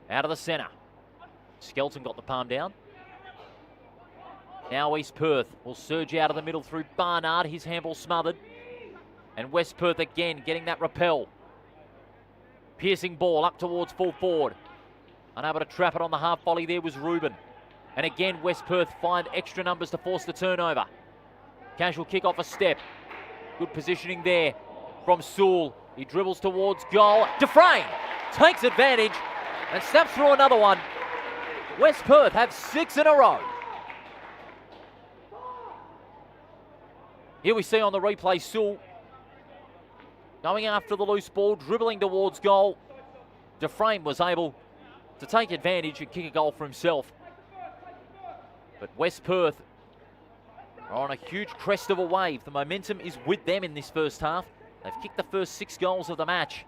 Out of the centre. Skelton got the palm down. Now East Perth will surge out of the middle through Barnard. His handball smothered. And West Perth again getting that rappel. Piercing ball up towards full forward. Unable to trap it on the half volley there was Ruben. And again West Perth find extra numbers to force the turnover. Casual kick off a step. Good positioning there from Sewell. He dribbles towards goal. Dufresne takes advantage and snaps through another one. West Perth have 6 in a row. Here we see on the replay Sewell going after the loose ball, dribbling towards goal. Dufresne was able to take advantage and kick a goal for himself. But West Perth are on a huge crest of a wave. The momentum is with them in this first half. They've kicked the first 6 goals of the match.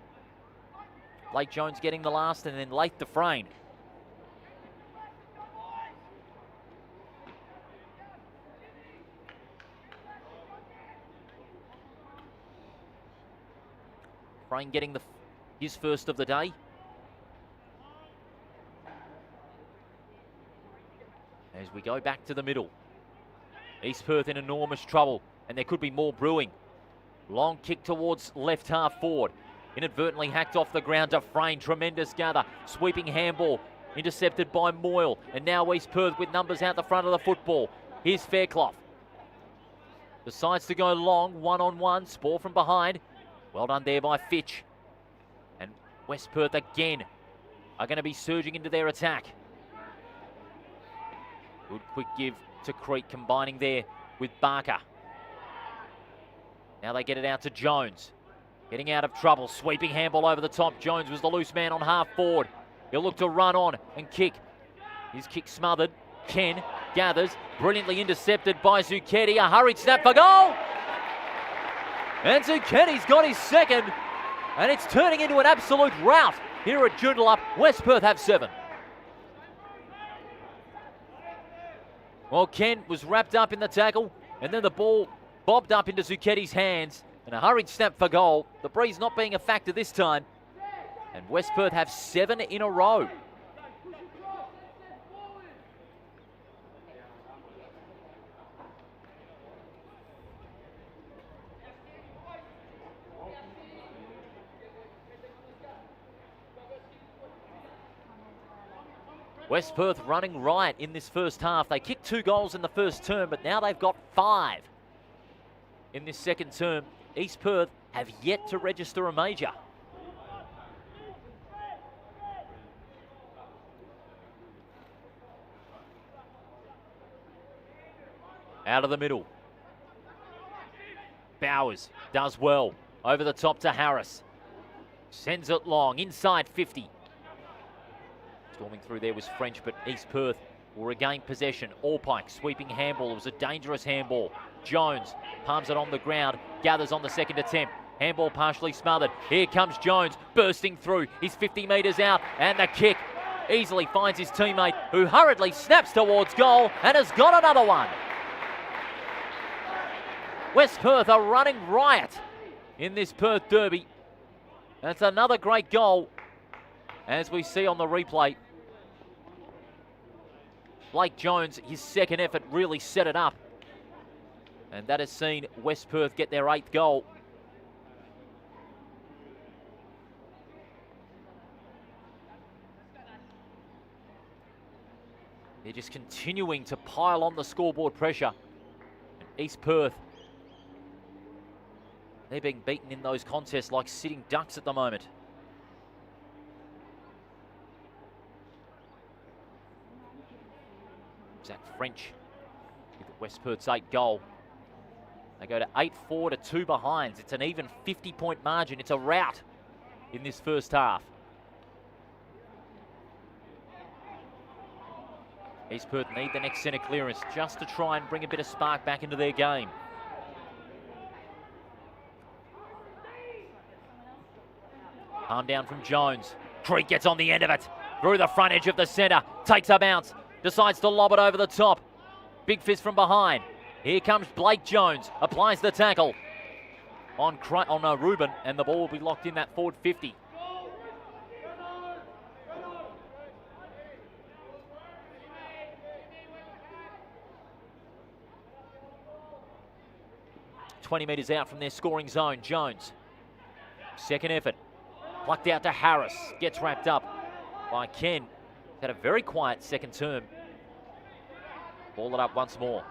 Blake Jones getting the last, and then Laith Dufresne. Dufresne getting his first of the day. As we go back to the middle. East Perth in enormous trouble, and there could be more brewing. Long kick towards left half forward. Inadvertently hacked off the ground. Dufresne, tremendous gather. Sweeping handball, intercepted by Moyle. And now East Perth with numbers out the front of the football. Here's Fairclough. Decides to go long, one-on-one. Spore from behind. Well done there by Fitch. And West Perth again are going to be surging into their attack. Good quick give to Creek, combining there with Barker. Now they get it out to Jones. Getting out of trouble, sweeping handball over the top. Jones was the loose man on half forward. He'll look to run on and kick. His kick smothered. Ken gathers, brilliantly intercepted by Zucchetti. A hurried snap for goal. And Zucchetti's got his second. And it's turning into an absolute rout here at Joondalup. West Perth have 7. Well, Ken was wrapped up in the tackle, and then the ball bobbed up into Zucchetti's hands, and a hurried snap for goal. The breeze not being a factor this time, and West Perth have 7 in a row. West Perth running riot in this first half. They kicked 2 goals in the first term, but now they've got 5 in this second term. East Perth have yet to register a major. Out of the middle. Bowers does well. Over the top to Harris. Sends it long, inside 50. Storming through there was French, but East Perth will regain possession. Allpike sweeping handball. It was a dangerous handball. Jones palms it on the ground, gathers on the second attempt. Handball partially smothered. Here comes Jones bursting through. He's 50 metres out, and the kick easily finds his teammate, who hurriedly snaps towards goal and has got another one. West Perth are running riot in this Perth derby. That's another great goal, as we see on the replay. Blake Jones, his second effort really set it up. And that has seen West Perth get their 8th goal. They're just continuing to pile on the scoreboard pressure. And East Perth, they're being beaten in those contests like sitting ducks at the moment. Zach French with West Perth's 8th goal. They go to 8-4 to 2 behinds. It's an even 50-point margin. It's a rout in this first half. East Perth need the next centre clearance just to try and bring a bit of spark back into their game. Palm down from Jones. Creek gets on the end of it. Through the front edge of the centre. Takes a bounce. Decides to lob it over the top. Big fist from behind. Here comes Blake Jones. Applies the tackle on Ruben, and the ball will be locked in that forward 50. "20 metres out from their scoring zone, Jones. Second effort. Plucked out to Harris. Gets wrapped up by Ken. Had a very quiet second term. Ball it up once more.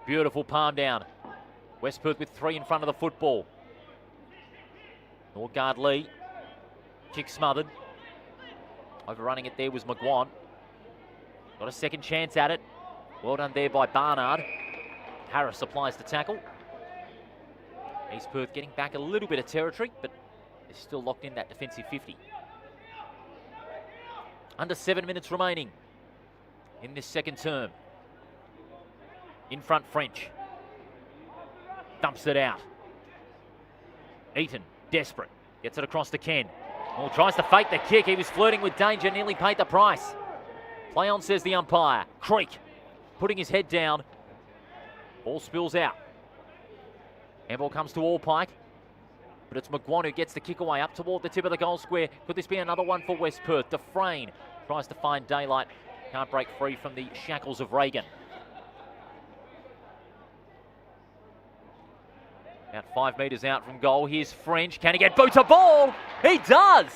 Beautiful palm down. West Perth with 3 in front of the football. Norgard Lee. Kick smothered. Overrunning it there was McGuan. Got a second chance at it. Well done there by Barnard. Harris applies the tackle. East Perth getting back a little bit of territory, but they're still locked in that defensive 50. Under 7 minutes remaining. in this second term. In front, French. Dumps it out. Eaton, desperate. Gets it across to Ken. Oh, tries to fake the kick. He was flirting with danger, nearly paid the price. Play on, says the umpire. Creek putting his head down. Ball spills out. Handball comes to Allpike. But it's McGuan who gets the kick away up toward the tip of the goal square. Could this be another one for West Perth? Dufresne tries to find daylight. Can't break free from the shackles of Reagan. About 5 metres out from goal. Here's French. Can he get boot to ball? He does!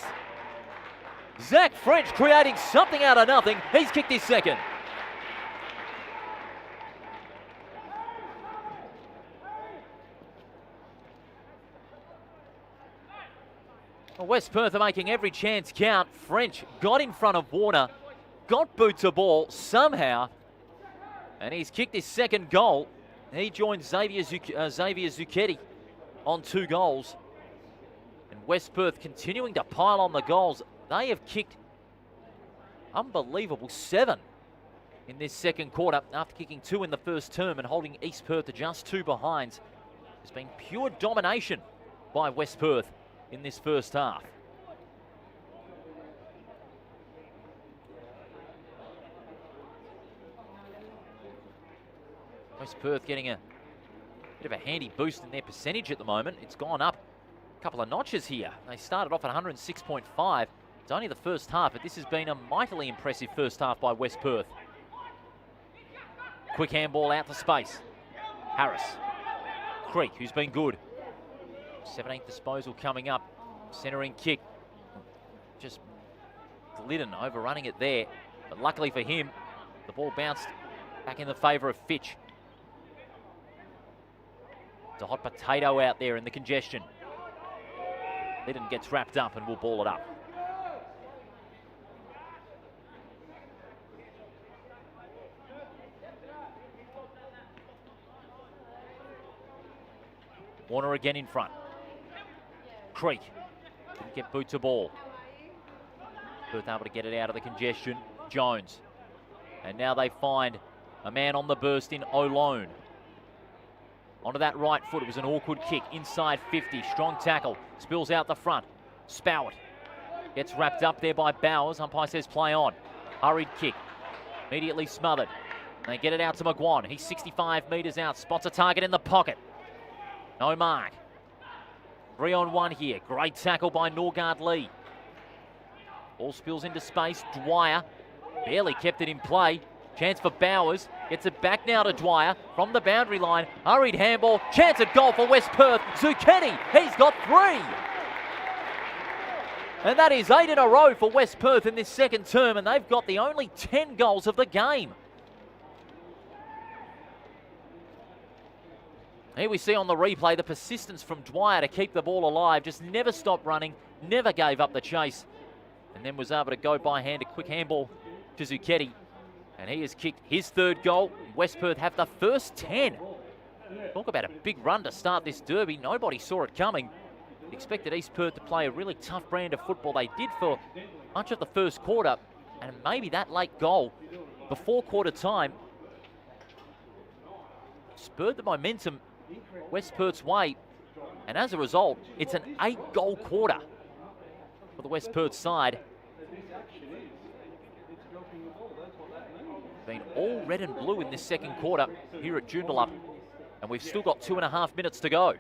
Zach French creating something out of nothing. He's kicked his second. Well, West Perth are making every chance count. French got in front of Warner, got boot to ball somehow, and he's kicked his second goal. He joins Xavier Zucchetti on 2 goals. And West Perth continuing to pile on the goals. They have kicked unbelievable 7 in this second quarter after kicking 2 in the first term and holding East Perth to just 2 behind. It's been pure domination by West Perth in this first half. West Perth getting a bit of a handy boost in their percentage at the moment. It's gone up a couple of notches here. They started off at 106.5. It's only the first half, but this has been a mightily impressive first half by West Perth. Quick handball out to space. Harris. Creek, who's been good. 17th disposal coming up. Centering kick. Just Glidden overrunning it there. But luckily for him, the ball bounced back in the favour of Fitch. It's a hot potato out there in the congestion. Glidden gets wrapped up and will ball it up. Warner again in front. Creek didn't get boot to ball. Perth able to get it out of the congestion. Jones. And now they find a man on the burst in O'Lone. Onto that right foot. It was an awkward kick. Inside 50. Strong tackle. Spills out the front. Spowett gets wrapped up there by Bowers. Umpire says play on. Hurried kick. Immediately smothered. They get it out to McGuan. He's 65 metres out. Spots a target in the pocket. No mark. 3-on-1 here. Great tackle by Norgard Lee. Ball spills into space. Dwyer barely kept it in play. Chance for Bowers. Gets it back now to Dwyer from the boundary line. Hurried handball. Chance at goal for West Perth. Zucchetti. He's got 3. And that is 8 in a row for West Perth in this second term, and they've got the only 10 goals of the game. Here we see on the replay the persistence from Dwyer to keep the ball alive. Just never stopped running, never gave up the chase. And then was able to go by hand, a quick handball to Zucchetti. And he has kicked his 3rd goal. West Perth have the first 10. Talk about a big run to start this derby. Nobody saw it coming. Expected East Perth to play a really tough brand of football. They did for much of the first quarter. And maybe that late goal before quarter time spurred the momentum West Perth's way, and as a result, it's an 8-goal quarter for the West Perth side. Been all red and blue in this second quarter here at Joondalup, and we've still got 2.5 minutes to go.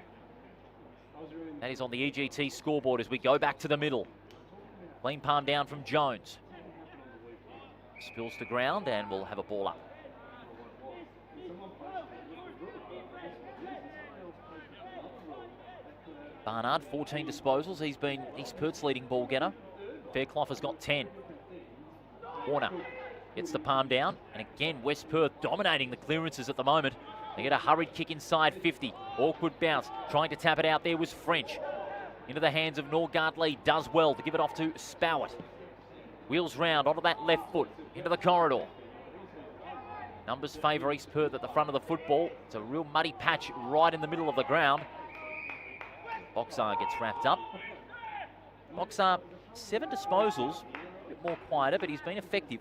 That is on the EGT scoreboard as we go back to the middle. Clean palm down from Jones. Spills to ground and we'll have a ball up. Barnard, 14 disposals. He's been East Perth's leading ball getter. Fairclough has got 10. Warner gets the palm down. And again, West Perth dominating the clearances at the moment. They get a hurried kick inside 50. Awkward bounce. Trying to tap it out there was French. Into the hands of Norgard Lee. Does well to give it off to Spowett. Wheels round onto that left foot. Into the corridor. Numbers favour East Perth at the front of the football. It's a real muddy patch right in the middle of the ground. Boxar gets wrapped up. Boxar, 7 disposals, a bit more quieter, but he's been effective.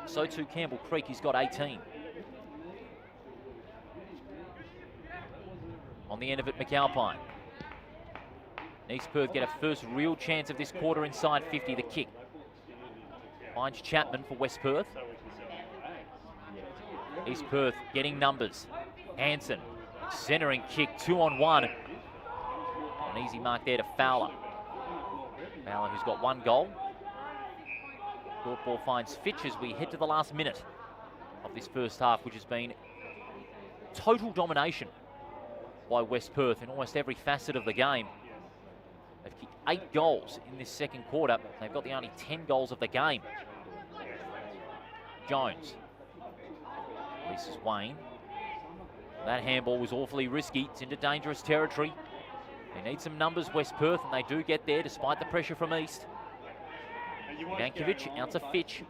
So too Campbell Creek, he's got 18. On the end of it, McAlpine. East Perth get a first real chance of this quarter inside 50, the kick. Finds Chapman for West Perth. East Perth getting numbers. Hanson, centering kick, 2-on-1. An easy mark there to Fowler. Fowler, who's got 1 goal. Short ball finds Fitch as we head to the last minute of this first half, which has been total domination by West Perth in almost every facet of the game. They've kicked 8 goals in this second quarter. They've got the only 10 goals of the game. Jones. This is Wayne. That handball was awfully risky. It's into dangerous territory. They need some numbers, West Perth, and they do get there despite the pressure from East. Jankovic out to Fitch.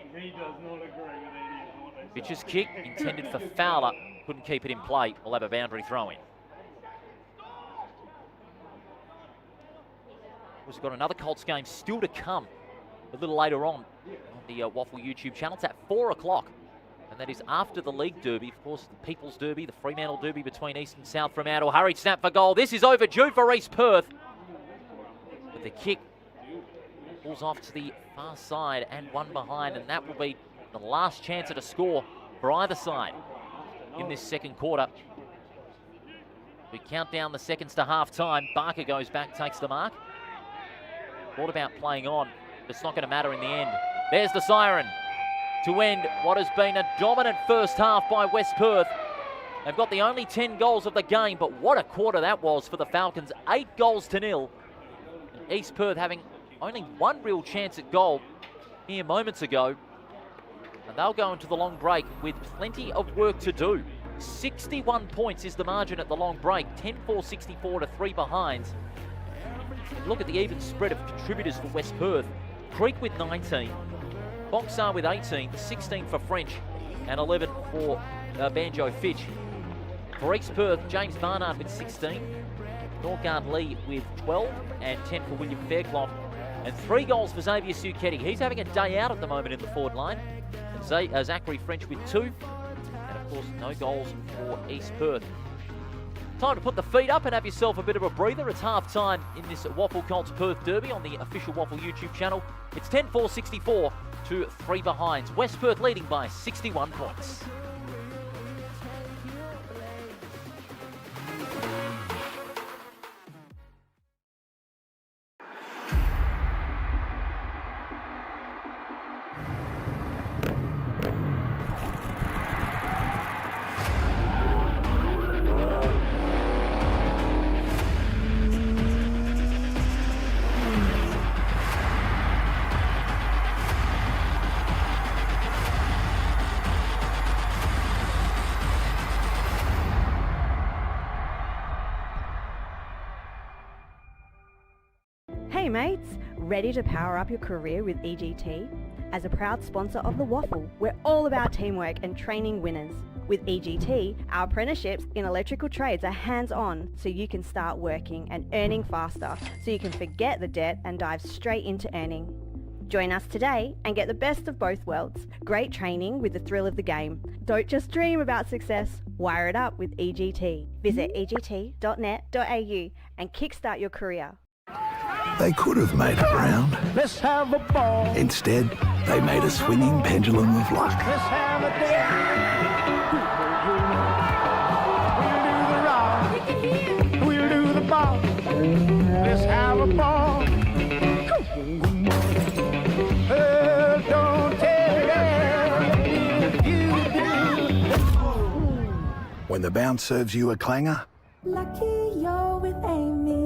Fitch's kick intended for Fowler. Couldn't keep it in play. We'll have a boundary throw in. We've got another Colts game still to come a little later on the WAFL YouTube channel. It's at 4 o'clock. And that is after the League Derby. Of course, the People's Derby, the Fremantle Derby between East and South Fremantle. Hurried snap for goal. This is overdue for East Perth. But the kick pulls off to the far side and one behind. And that will be the last chance at a score for either side in this second quarter. We count down the seconds to half time. Barker goes back, takes the mark. Thought about playing on, but it's not going to matter in the end. There's the siren to end what has been a dominant first half by West Perth. They've got the only 10 goals of the game, but what a quarter that was for the Falcons. 8 goals to 0. And East Perth having only 1 real chance at goal here moments ago. And they'll go into the long break with plenty of work to do. 61 points is the margin at the long break. 10-4-64 to 3 behinds. Look at the even spread of contributors for West Perth. Creek with 19, Boxar with 18, 16 for French, and 11 for Banjo Fitch. For East Perth, James Barnard with 16, Norgard Lee with 12, and 10 for William Fairclough, and 3 goals for Xavier Suketti. He's having a day out at the moment in the forward line. And Zachary French with 2, and of course no goals for East Perth. Time to put the feet up and have yourself a bit of a breather. It's half time in this WAFL Colts Perth Derby on the official WAFL YouTube channel. It's 10-4-64 to 3 behinds. West Perth leading by 61 points. Hey mates, ready to power up your career with EGT? As a proud sponsor of the WAFL, we're all about teamwork and training winners. With EGT, our apprenticeships in electrical trades are hands-on, so you can start working and earning faster, so you can forget the debt and dive straight into earning. Join us today and get the best of both worlds. Great training with the thrill of the game. Don't just dream about success, wire it up with EGT. Visit egt.net.au and kickstart your career. They could have made it round. Let's have a ball. Instead, they made a swinging pendulum of luck. Let's have a day. We'll do the rock. We'll do the ball. Let's have a ball. Don't tell me if you do. When the bounce serves you a clanger, Lucky you're with Amy.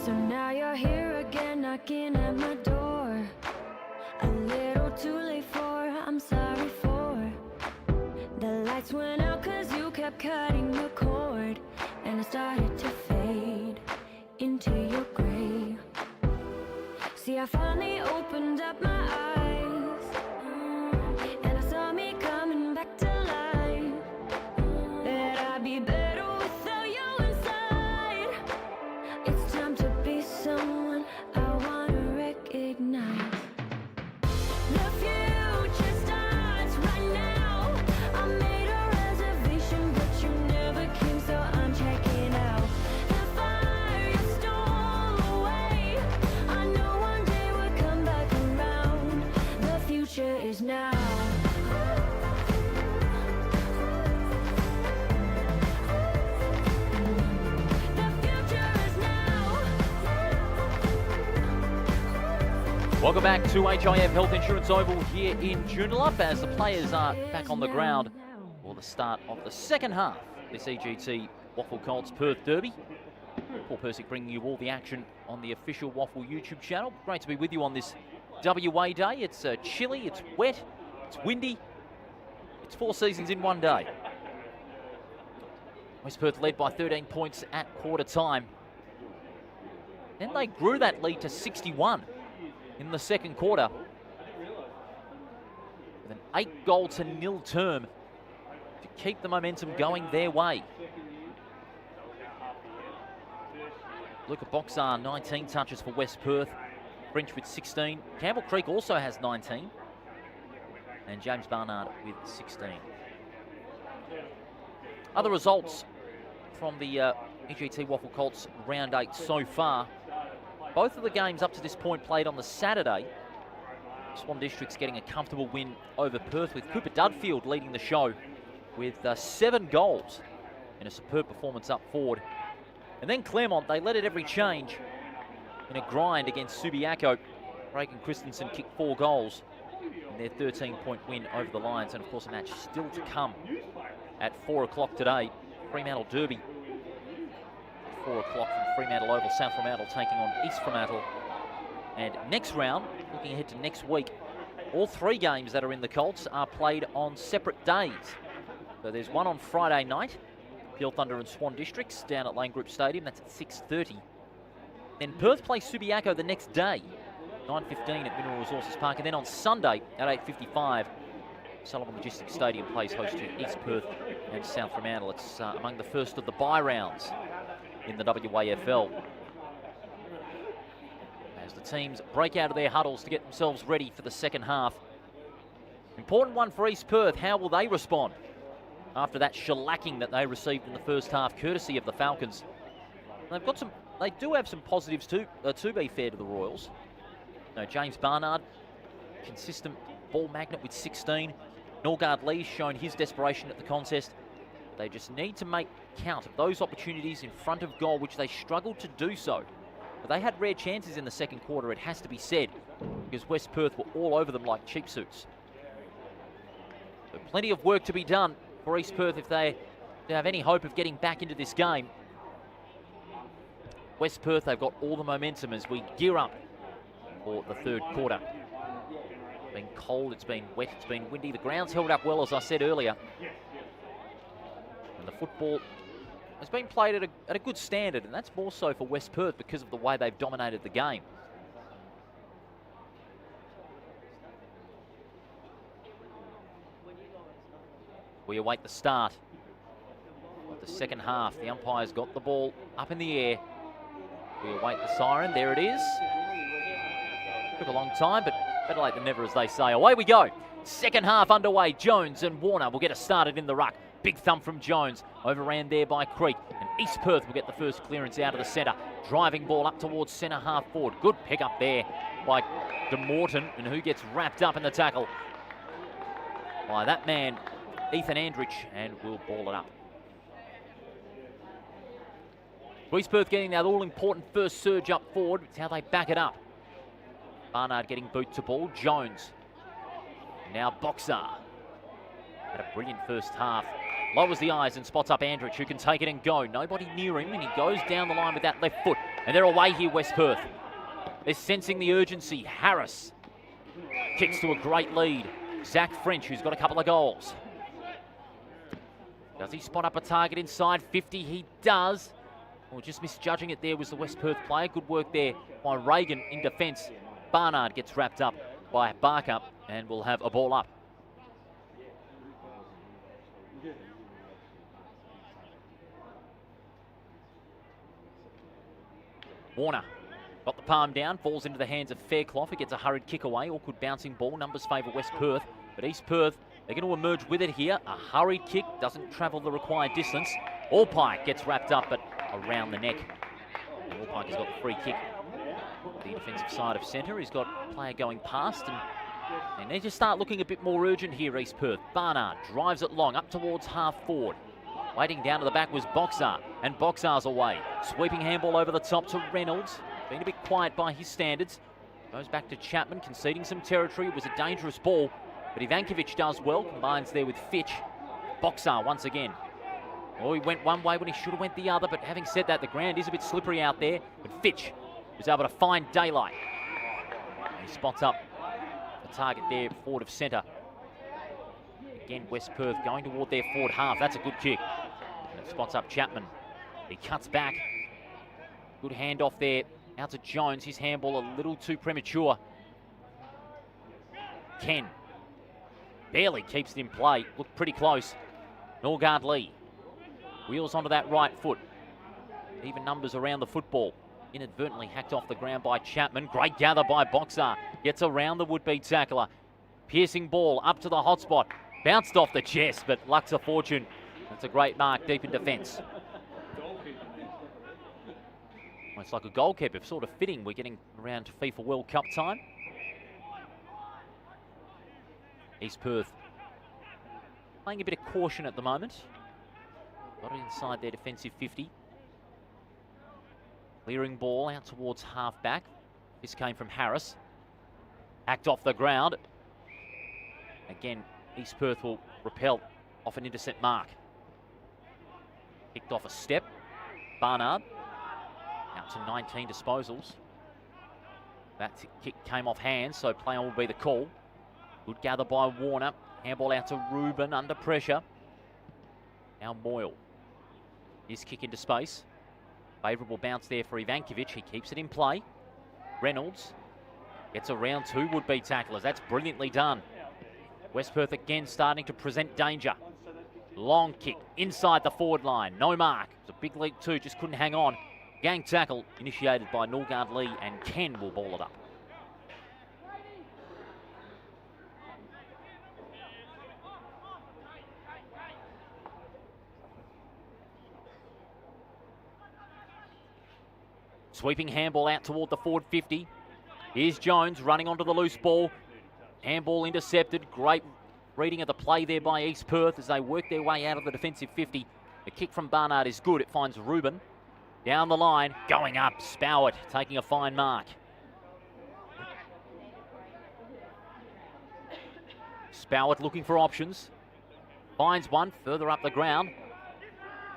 So now you're here again, knocking at my door. A little too late for, I'm sorry for. The lights went out cause you kept cutting the cord, and I started to fade into your grave. See, I finally opened up my eyes, and I saw me coming back to life. That I'd be better without you inside. It's time to be someone I wanna recognize. The future starts right now. I made a reservation, but you never came, so I'm checking out. The fire you stole away, I know one day we'll come back around. The future is now. The future is now. Welcome back to HIF Health Insurance Oval here in Joondalup as the players are back on the ground for the start of the second half. This EGT WAFL Colts Perth Derby. Paul Persick bringing you all the action on the official WAFL YouTube channel. Great to be with you on this WA day. It's chilly, it's wet, it's windy. It's 4 seasons in one day. West Perth led by 13 points at quarter time. Then they grew that lead to 61 in the second quarter, with an 8-goal-to-0 term to keep the momentum going their way. Luca Boxar, 19 touches for West Perth. French with 16. Campbell Creek also has 19. And James Barnard with 16. Other results from the EGT WAFL Colts round 8 so far. Both of the games up to this point played on the Saturday. Swan District's getting a comfortable win over Perth, with Cooper Dudfield leading the show with 7 goals in a superb performance up forward. And then Claremont, they led at every change in a grind against Subiaco. Reagan Christensen kicked 4 goals in their 13-point win over the Lions. And of course a match still to come at 4 o'clock today. Fremantle Derby. 4 o'clock from Fremantle Oval, South Fremantle taking on East Fremantle. And next round, looking ahead to next week, all 3 games that are in the Colts are played on separate days. So there's one on Friday night, Peel Thunder and Swan Districts down at Lane Group Stadium. That's at 6:30. Then Perth plays Subiaco the next day, 9:15 at Mineral Resources Park. And then on Sunday at 8:55, Sullivan Logistics Stadium plays host to East Perth and South Fremantle. It's among the first of the bye rounds in the WAFL, as the teams break out of their huddles to get themselves ready for the second half. Important one for East Perth. How will they respond after that shellacking that they received in the first half, courtesy of the Falcons? They've got some. They do have some positives too. To be fair to the Royals, James Barnard, consistent ball magnet with 16. Norgard Lee's shown his desperation at the contest. They just need to make count of those opportunities in front of goal, which they struggled to do so. But they had rare chances in the second quarter, it has to be said, because West Perth were all over them like cheap suits. So plenty of work to be done for East Perth if they have any hope of getting back into this game. West Perth, they've got all the momentum as we gear up for the third quarter. It's been cold, it's been wet, it's been windy. The ground's held up well, as I said earlier. And the football has been played at a good standard, and that's more so for West Perth because of the way they've dominated the game. We await the start of the second half. The umpire's got the ball up in the air. We await the siren. There it is. Took a long time, but better late than never, as they say. Away we go. Second half underway. Jones and Warner will get us started in the ruck. Big thump from Jones. Overran there by Creek. And East Perth will get the first clearance out of the centre. Driving ball up towards centre half forward. Good pick up there by De Morton. And who gets wrapped up in the tackle by that man, Ethan Andrich, and will ball it up. East Perth getting that all-important first surge up forward. It's how they back it up. Barnard getting boot to ball. Jones. Now Boxar. Had a brilliant first half Lowers the eyes and spots up Andrich, who can take it and go. Nobody near him, and he goes down the line with that left foot. And they're away here, West Perth. They're sensing the urgency. Harris kicks to a great lead. Zach French, who's got a couple of goals. Does he spot up a target inside 50? He does. Well, just misjudging it there was the West Perth player. Good work there by Reagan in defence. Barnard gets wrapped up by Barker and will have a ball up. Warner got the palm down, falls into the hands of Fairclough, who gets a hurried kick away. Awkward bouncing ball. Numbers favour West Perth, but East Perth, they're going to emerge with it here. A hurried kick, doesn't travel the required distance. Allpike gets wrapped up, but around the neck. And Allpike has got the free kick. The defensive side of centre, he's got a player going past, and they need to start looking a bit more urgent here, East Perth. Barnard drives it long, up towards half forward. Waiting down to the back was Boxar, and Boxar's away. Sweeping handball over the top to Reynolds. Been a bit quiet by his standards. Goes back to Chapman, conceding some territory. It was a dangerous ball, but Ivankovic does well. Combines there with Fitch. Boxar once again. Oh, he went one way when he should have went the other, but having said that, the ground is a bit slippery out there. But Fitch was able to find daylight. He spots up the target there, forward of centre. Again, West Perth going toward their forward half. That's a good kick. And it spots up Chapman. He cuts back. Good handoff there. Out to Jones. His handball a little too premature. Ken barely keeps it in play. Looked pretty close. Norgard Lee wheels onto that right foot. Even numbers around the football. Inadvertently hacked off the ground by Chapman. Great gather by Boxar. Gets around the would-be tackler. Piercing ball up to the hot spot. Bounced off the chest, but luck's a fortune. That's a great mark deep in defence. Well, it's like a goalkeeper, sort of fitting. We're getting around to FIFA World Cup time. East Perth playing a bit of caution at the moment. Got it inside their defensive 50. Clearing ball out towards half-back. This came from Harris. Hacked off the ground. Again, East Perth will repel off an intercept mark. Kicked off a step. Barnard out to 19 disposals. That kick came off hands, so play on will be the call. Good gather by Warner. Handball out to Rubin under pressure. Now Moyle. His kick into space. Favourable bounce there for Ivankovic. He keeps it in play. Reynolds gets around two would-be tacklers. That's brilliantly done. West Perth again starting to present danger. Long kick inside the forward line. No mark. It was a big leap too, just couldn't hang on. Gang tackle initiated by Norgard Lee, and Ken will ball it up. Sweeping handball out toward the forward 50. Here's Jones running onto the loose ball. Handball intercepted. Great reading of the play there by East Perth as they work their way out of the defensive 50. The kick from Barnard is good. It finds Rubin. Down the line, going up. Spowett taking a fine mark. Spowett looking for options. Finds one further up the ground.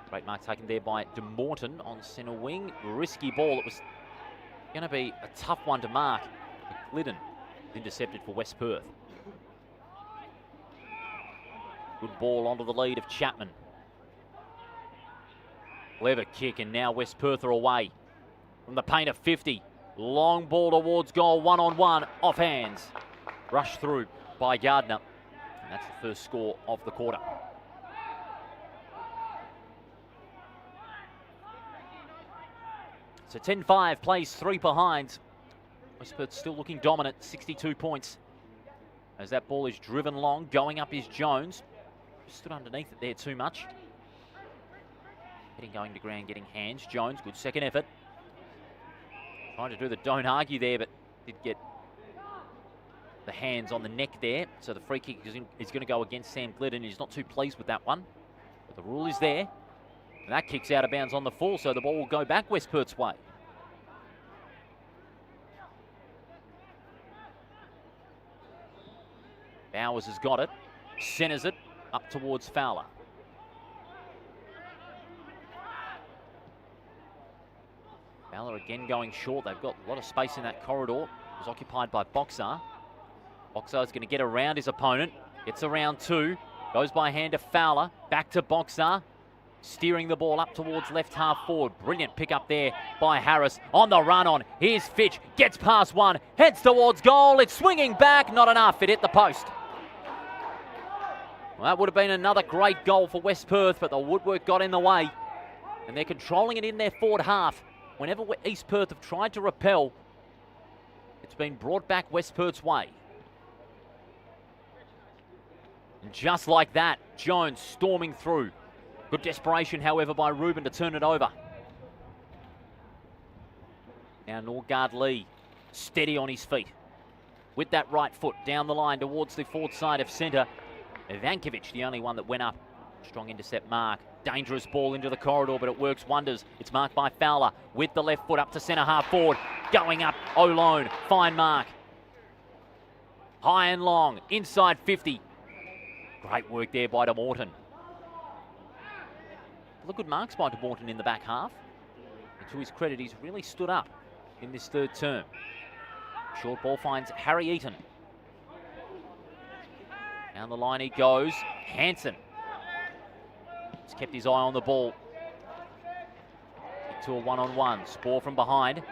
Great mark taken there by De Morton on centre wing. Risky ball. It was going to be a tough one to mark. Glidden intercepted for West Perth. Good ball onto the lead of Chapman. Clever kick, and now West Perth are away from the paint of 50. Long ball towards goal, one-on-one, off hands. Rushed through by Gardner. And that's the first score of the quarter. So 10-5, plays 3 behind. West Perth still looking dominant, 62 points. As that ball is driven long, going up is Jones. Stood underneath it there too much. Going to ground, getting hands. Jones, good second effort. Trying to do the don't argue there, but did get the hands on the neck there. So the free kick is going to go against Sam Glidden. He's not too pleased with that one. But the rule is there. And that kicks out of bounds on the full, so the ball will go back West Perth's way. Bowers has got it. Centres it up towards Fowler. Fowler again going short. They've got a lot of space in that corridor. It was occupied by Boxar. Boxar's going to get around his opponent. Gets around two. Goes by hand to Fowler. Back to Boxar. Steering the ball up towards left half forward. Brilliant pick up there by Harris. On the run on. Here's Fitch. Gets past one. Heads towards goal. It's swinging back. Not enough. It hit the post. Well, that would have been another great goal for West Perth, but the woodwork got in the way. And they're controlling it in their forward half. Whenever East Perth have tried to repel, it's been brought back West Perth's way. And just like that, Jones storming through. Good desperation, however, by Ruben to turn it over. Now Norgard Lee, steady on his feet. With that right foot down the line towards the forward side of centre. Ivankovic, the only one that went up. Strong intercept mark. Dangerous ball into the corridor, but it works wonders. It's marked by Fowler with the left foot up to centre half forward. Going up, O'Lone, fine mark. High and long, inside 50. Great work there by De Morton. Look, good marks by De Morton in the back half. And to his credit, he's really stood up in this third term. Short ball finds Harry Eaton. Down the line he goes. Hansen. He's kept his eye on the ball. To a one-on-one. Spoor from behind.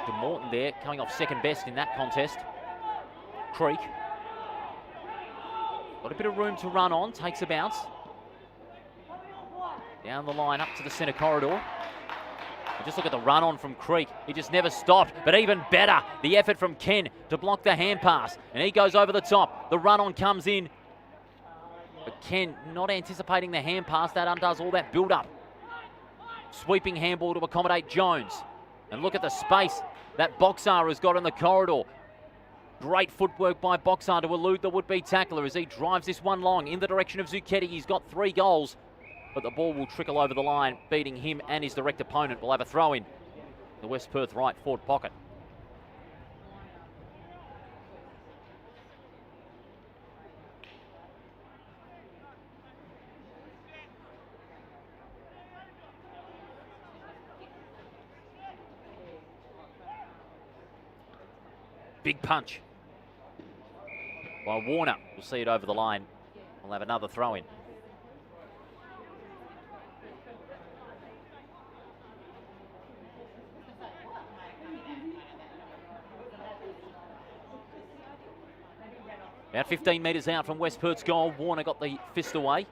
De Morton there, coming off second best in that contest. Creek. Got a bit of room to run on. Takes a bounce. Down the line, up to the centre corridor. And just look at the run on from Creek. He just never stopped. But even better, the effort from Ken to block the hand pass. And he goes over the top. The run on comes in. But Ken not anticipating the hand pass. That undoes all that build-up. Sweeping handball to accommodate Jones. And look at the space that Boxar has got in the corridor. Great footwork by Boxar to elude the would-be tackler as he drives this one long in the direction of Zucchetti. He's got 3 goals. But the ball will trickle over the line, beating him and his direct opponent. Will have a throw in the West Perth right forward pocket. Big punch by Warner. We'll see it over the line. We'll have another throw in. About 15 metres out from West Perth's goal. Warner got the fist away.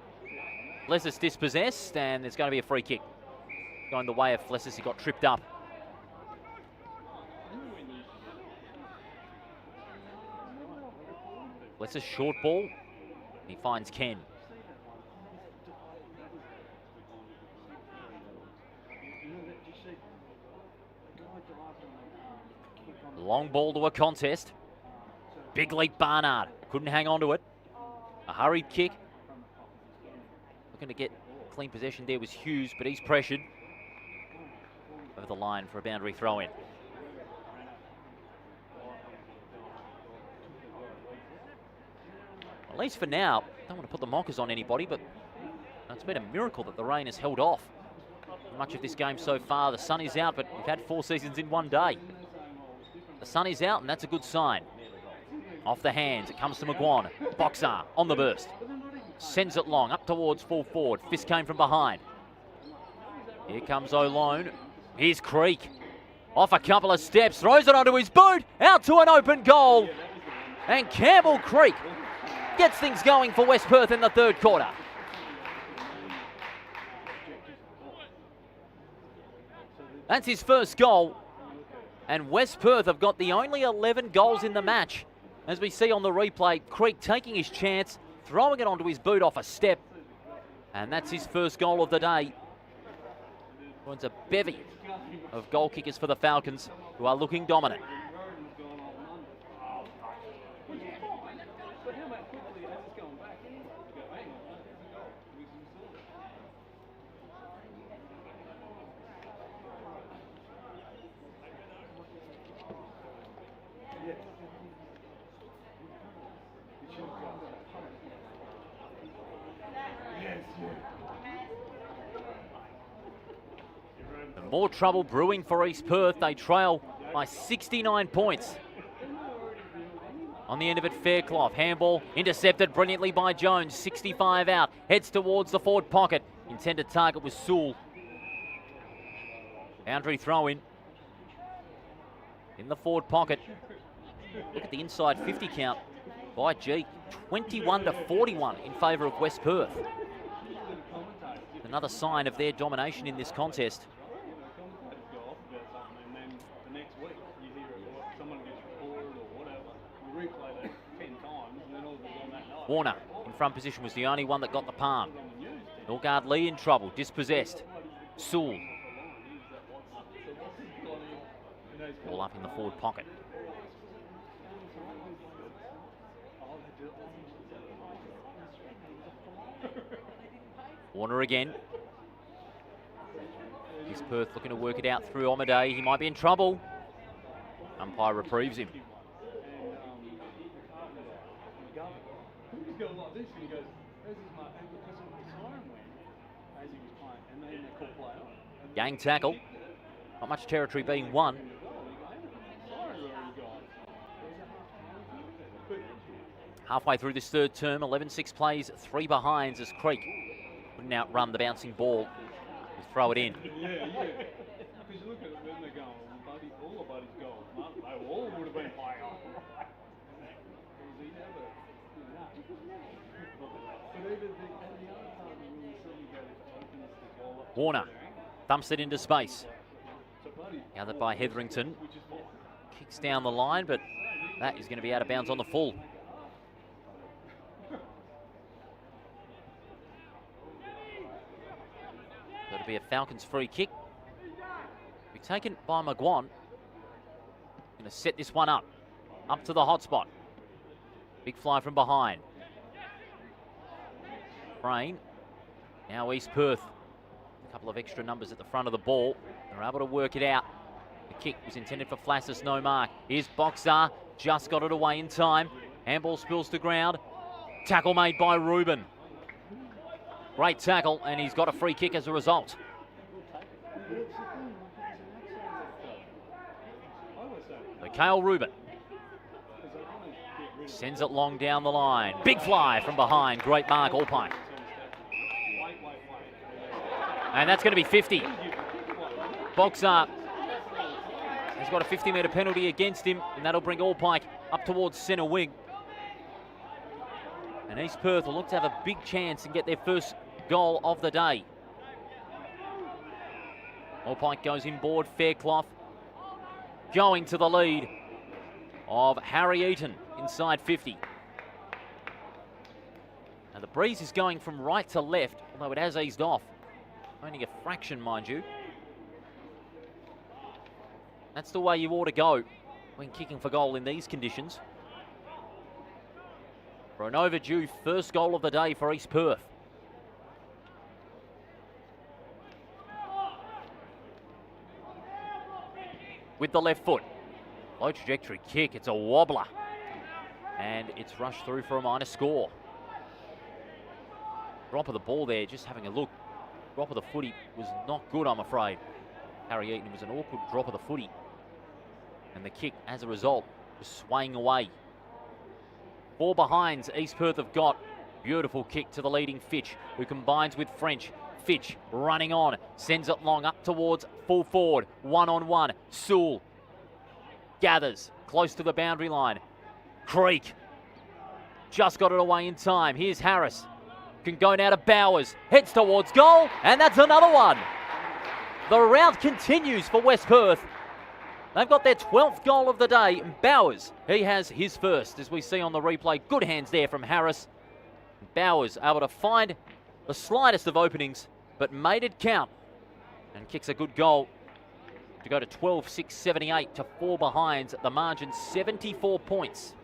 Flessis dispossessed, and there's going to be a free kick. Going the way of Flessis, he got tripped up. Flessis short ball. He finds Ken. Long ball to a contest. Big leap Barnard. Couldn't hang on to it. A hurried kick. Looking to get clean possession there was Hughes, but he's pressured. Over the line for a boundary throw in. At least for now, don't want to put the mockers on anybody, but it's been a miracle that the rain has held off. Much of this game so far, the sun is out, but we've had 4 seasons in one day. The sun is out, and that's a good sign. Off the hands, it comes to McGuan. Boxar on the burst. Sends it long, up towards full forward. Fist came from behind. Here comes O'Lone. Here's Creek. Off a couple of steps, throws it onto his boot. Out to an open goal. And Campbell Creek gets things going for West Perth in the third quarter. That's his first goal. And West Perth have got the only 11 goals in the match. As we see on the replay, Creek taking his chance, throwing it onto his boot off a step. And that's his first goal of the day. Joins a bevy of goal kickers for the Falcons, who are looking dominant. More trouble brewing for East Perth. They trail by 69 points. On the end of it, Fairclough. Handball intercepted brilliantly by Jones. 65 out. Heads towards the forward pocket. Intended target was Sewell. Boundary throw in the forward pocket. Look at the inside 50 count by G. 21-41 in favour of West Perth. Another sign of their domination in this contest. Warner in front position was the only one that got the palm. Norgard Lee in trouble, dispossessed. Sewell. All up in the forward pocket. Warner again. East Perth looking to work it out through Omaday. He might be in trouble. Umpire reprieves him. Gang tackle. Not much territory being won. Halfway through this third term, 11-6 plays, 3 behinds as Creek wouldn't outrun the bouncing ball. We'll throw it in. Because you look at it when they're going, all the buddies go, they all would have been playing on. Warner dumps it into space. Gathered by Hetherington. Kicks down the line, but that is going to be out of bounds on the full. That'll be a Falcons free kick. Be taken by McGuan. Going to set this one up. Up to the hot spot. Big fly from behind. Frame. Now East Perth. A couple of extra numbers at the front of the ball. They're able to work it out. The kick was intended for Flassus, no mark. Here's Boxar. Just got it away in time. Handball spills to ground. Tackle made by Reuben. Great tackle, and he's got a free kick as a result. Mikhail Reuben sends it long down the line. Big fly from behind. Great mark, Allpike. And that's going to be 50. Boxar has got a 50-metre penalty against him, and that'll bring Allpike up towards centre wing. And East Perth will look to have a big chance and get their first goal of the day. Allpike goes inboard. Fairclough going to the lead of Harry Eaton inside 50. Now the breeze is going from right to left, although it has eased off. Only a fraction, mind you. That's the way you ought to go when kicking for goal in these conditions. For an overdue first goal of the day for East Perth. With the left foot. Low trajectory kick. It's a wobbler. And it's rushed through for a minor score. Drop of the ball there, just having a look. Drop of the footy was not good, I'm afraid. Harry Eaton was an awkward drop of the footy. And the kick, as a result, was swaying away. 4 behinds East Perth have got. Beautiful kick to the leading Fitch, who combines with French. Fitch running on, sends it long up towards full forward. 1-on-1. Sewell gathers close to the boundary line. Creek just got it away in time. Here's Harris. Can go now to Bowers. Heads towards goal, and that's another one. The rout continues for West Perth. They've got their 12th goal of the day. Bowers, he has his first, as we see on the replay. Good hands there from Harris. Bowers able to find the slightest of openings, but made it count. And kicks a good goal to go to 12-6-78 to 4 behinds. The margin 74 points.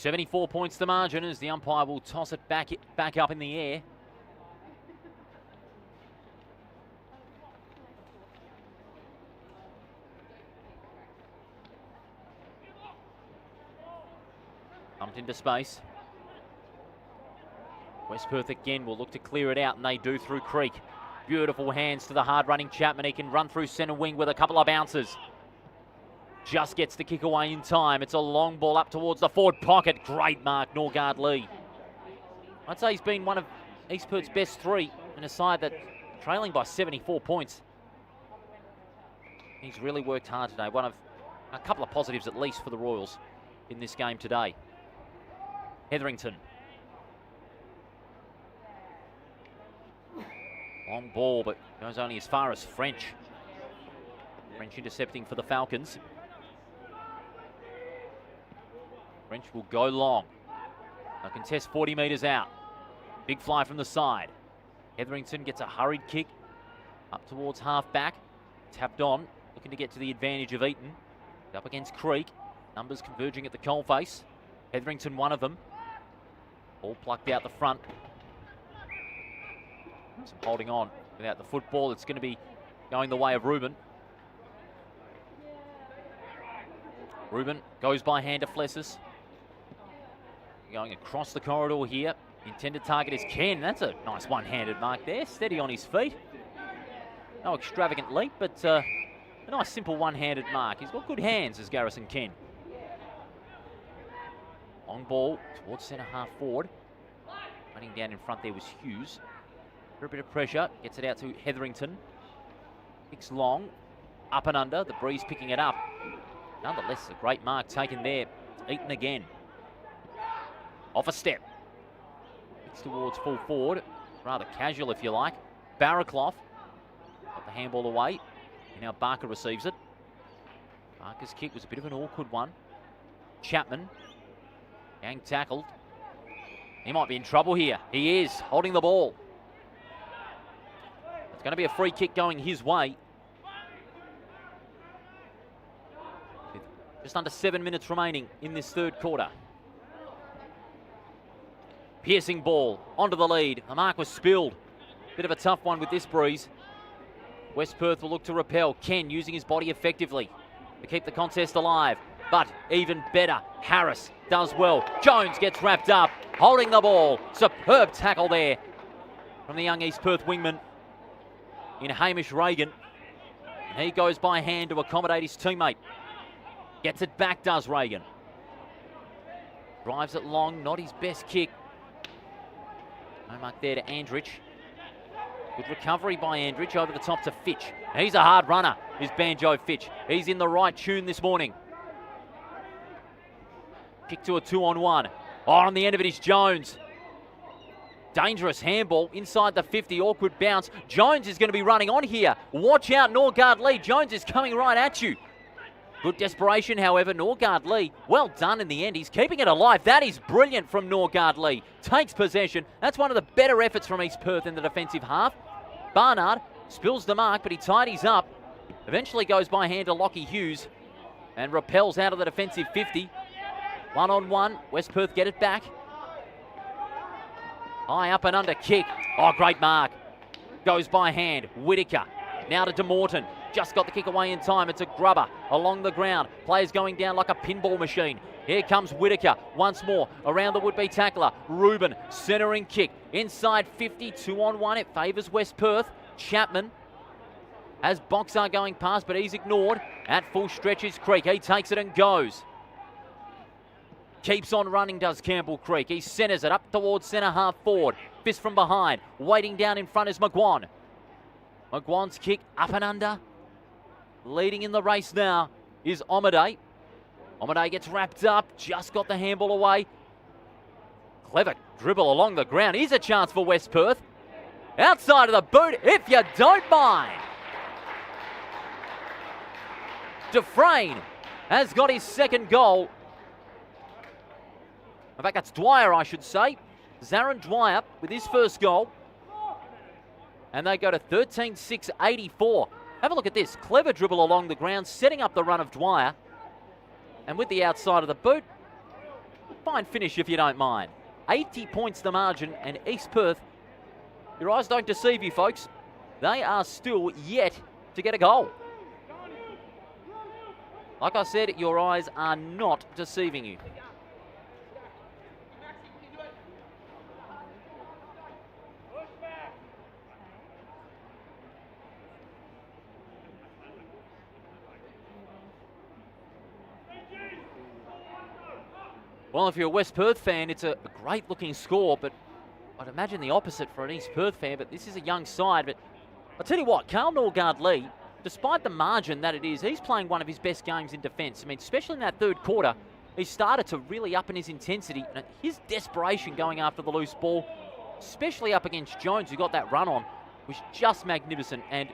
74 points the margin as the umpire will toss it back up in the air. Pumped into space. West Perth again will look to clear it out, and they do through Creek. Beautiful hands to the hard-running Chapman. He can run through centre wing with a couple of bounces. Just gets the kick away in time. It's a long ball up towards the forward pocket. Great mark, Norgard Lee. I'd say he's been one of East Perth's best three in a side that trailing by 74 points. He's really worked hard today. One of a couple of positives at least for the Royals in this game today. Hetherington. Long ball, but goes only as far as French. French intercepting for the Falcons. French will go long. They'll contest 40 metres out. Big fly from the side. Hetherington gets a hurried kick up towards half-back. Tapped on, looking to get to the advantage of Eaton. Up against Creek. Numbers converging at the coalface. Hetherington, one of them. All plucked out the front. Some holding on without the football. It's going to be going the way of Ruben. Ruben goes by hand to Flessis. Going across the corridor here. Intended target is Ken. That's a nice one-handed mark there. Steady on his feet. No extravagant leap, but a nice simple one-handed mark. He's got good hands as Garrison Ken. Long ball towards centre half forward. Running down in front there was Hughes. For a bit of pressure, gets it out to Hetherington. Kicks long, up and under, the breeze picking it up. Nonetheless, a great mark taken there. Eaton again. Off a step. Kicks towards full forward, rather casual if you like. Barraclough got the handball away, and now Barker receives it. Barker's kick was a bit of an awkward one. Chapman, gang tackled. He might be in trouble here. He is, holding the ball. It's going to be a free kick going his way. With just under 7 minutes remaining in this third quarter. Piercing ball onto the lead. The mark was spilled. Bit of a tough one with this breeze. West Perth will look to repel. Ken using his body effectively to keep the contest alive. But even better, Harris does well. Jones gets wrapped up, holding the ball. Superb tackle there from the young East Perth wingman in Hamish Reagan. And he goes by hand to accommodate his teammate. Gets it back, does Reagan. Drives it long, not his best kick. No mark there to Andrich. Good recovery by Andrich over the top to Fitch. He's a hard runner, is Banjo Fitch. He's in the right tune this morning. Kick to a 2-on-1. Oh, on the end of it is Jones. Dangerous handball inside the 50, awkward bounce. Jones is going to be running on here. Watch out, Norgard Lee. Jones is coming right at you. Good desperation, however. Norgard Lee, well done in the end. He's keeping it alive. That is brilliant from Norgard Lee. Takes possession. That's one of the better efforts from East Perth in the defensive half. Barnard spills the mark, but he tidies up. Eventually goes by hand to Lockie Hughes and repels out of the defensive 50. 1-on-1. West Perth get it back. High up and under kick. Oh, great mark. Goes by hand. Whitaker. Now to DeMorton. Just got the kick away in time. It's a grubber along the ground. Players going down like a pinball machine. Here comes Whitaker once more around the would-be tackler. Ruben, centering kick. Inside 50, 2-on-1. It favours West Perth. Chapman has Boxar going past, but he's ignored. At full stretch is Creek. He takes it and goes. Keeps on running, does Campbell Creek. He centres it up towards centre half forward. Fist from behind. Waiting down in front is McGuan. McGuan's kick up and under. Leading in the race now is Omaday. Omaday gets wrapped up. Just got the handball away. Clever dribble along the ground. Here's a chance for West Perth. Outside of the boot, if you don't mind. Dufresne has got his second goal. In fact, that's Dwyer, I should say. Zarin Dwyer with his first goal. And they go to 13-6-84. Have a look at this. Clever dribble along the ground, setting up the run of Dwyer. And with the outside of the boot, fine finish if you don't mind. 80 points the margin, and East Perth, your eyes don't deceive you, folks. They are still yet to get a goal. Like I said, your eyes are not deceiving you. Well, if you're a West Perth fan, it's a great looking score, but I'd imagine the opposite for an East Perth fan, but this is a young side. But I'll tell you what, Carl Norgard-Lee, despite the margin that it is, he's playing one of his best games in defence. I mean, especially in that third quarter, he started to really up in his intensity, and his desperation going after the loose ball, especially up against Jones, who got that run on, was just magnificent. And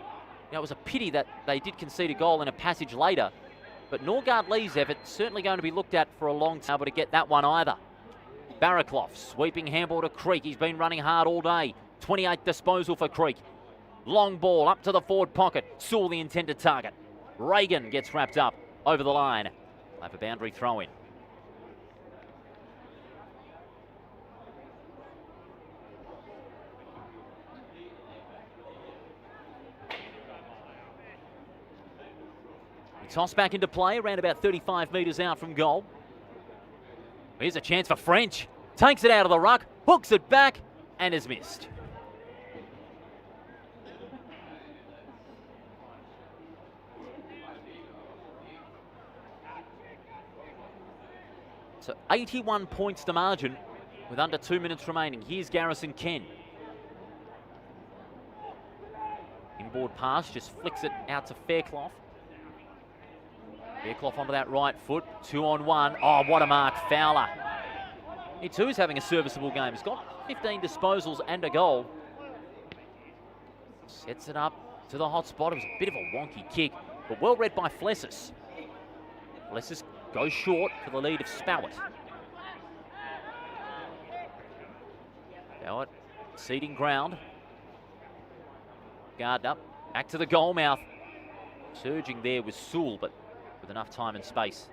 it was a pity that they did concede a goal in a passage later. But Norgard-Lee's effort certainly going to be looked at for a long time, able to get that one either. Barraclough, sweeping handball to Creek. He's been running hard all day. 28th disposal for Creek. Long ball up to the forward pocket. Saw the intended target. Reagan gets wrapped up over the line. We'll have a boundary throw in. Toss back into play, around about 35 metres out from goal. Here's a chance for French. Takes it out of the ruck, hooks it back, and is missed. So 81 points to margin with under 2 minutes remaining. Here's Garrison Ken. Inboard pass, just flicks it out to Fairclough. Fairclough onto that right foot, 2-on-1. Oh, what a mark, Fowler. He too is having a serviceable game. He's got 15 disposals and a goal. Sets it up to the hot spot. It was a bit of a wonky kick, but well read by Flessis. Flessis goes short for the lead of Spowett. Spowett ceding ground. Guard up, back to the goal mouth. Surging there was Sewell, but with enough time and space.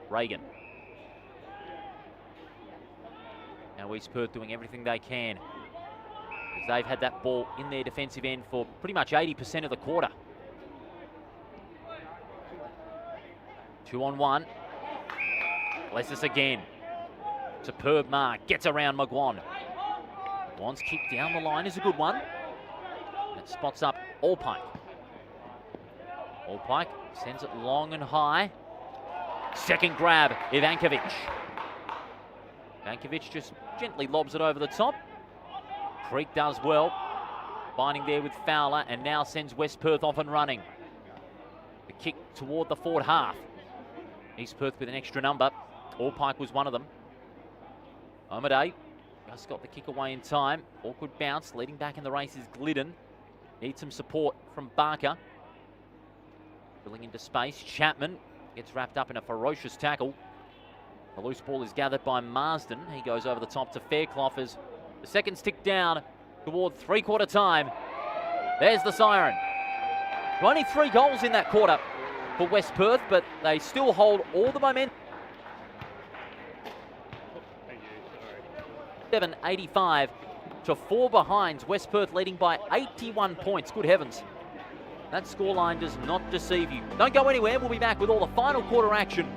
Reagan. Now East Perth doing everything they can, as they've had that ball in their defensive end for pretty much 80% of the quarter. 2-on-1. Lessis again. Superb mark. Gets around McGuan. McGuan's kick down the line is a good one. And it spots up Allpike. Allpike sends it long and high. Second grab, Ivankovic. Ivankovic just gently lobs it over the top. Creek does well, binding there with Fowler, and now sends West Perth off and running. The kick toward the forward half. East Perth with an extra number. Allpike was one of them. Omaday just got the kick away in time. Awkward bounce, leading back in the race is Glidden. Needs some support from Barker. Drilling into space, Chapman gets wrapped up in a ferocious tackle. The loose ball is gathered by Marsden. He goes over the top to Fairclough as the seconds tick down toward three-quarter time. There's the siren. Only 3 goals in that quarter for West Perth, but they still hold all the momentum. 7-85 to 4 behinds. West Perth leading by 81 points. Good heavens. That scoreline does not deceive you. Don't go anywhere. We'll be back with all the final quarter action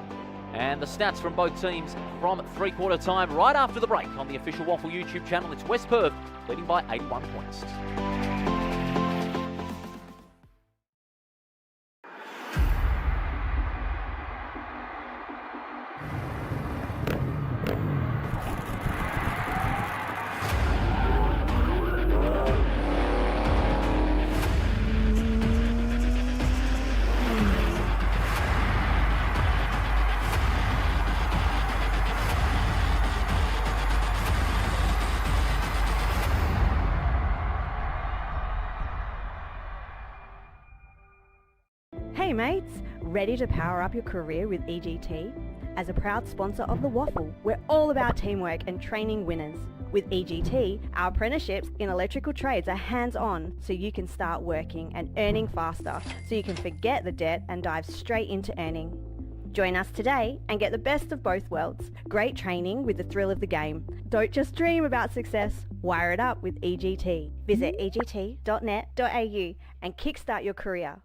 and the stats from both teams from three-quarter time right after the break on the official WAFL YouTube channel. It's West Perth leading by 81 points. Hey mates, ready to power up your career with EGT? As a proud sponsor of the WAFL, we're all about teamwork and training winners. With EGT, our apprenticeships in electrical trades are hands-on, so you can start working and earning faster, so you can forget the debt and dive straight into earning. Join us today and get the best of both worlds. Great training with the thrill of the game. Don't just dream about success, wire it up with EGT. Visit egt.net.au and kickstart your career.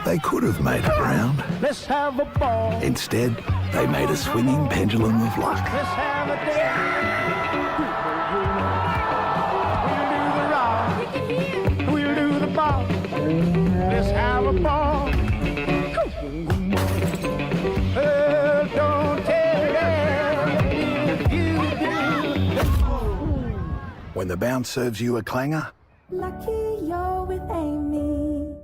They could have made it round. Let's have a ball. Instead, they made a swinging pendulum of luck. Let's have a day. We'll do the rock. We'll do the ball. Let's have a ball. Don't tell me if you do. When the bounce serves you a clanger, Lucky you're with Amy.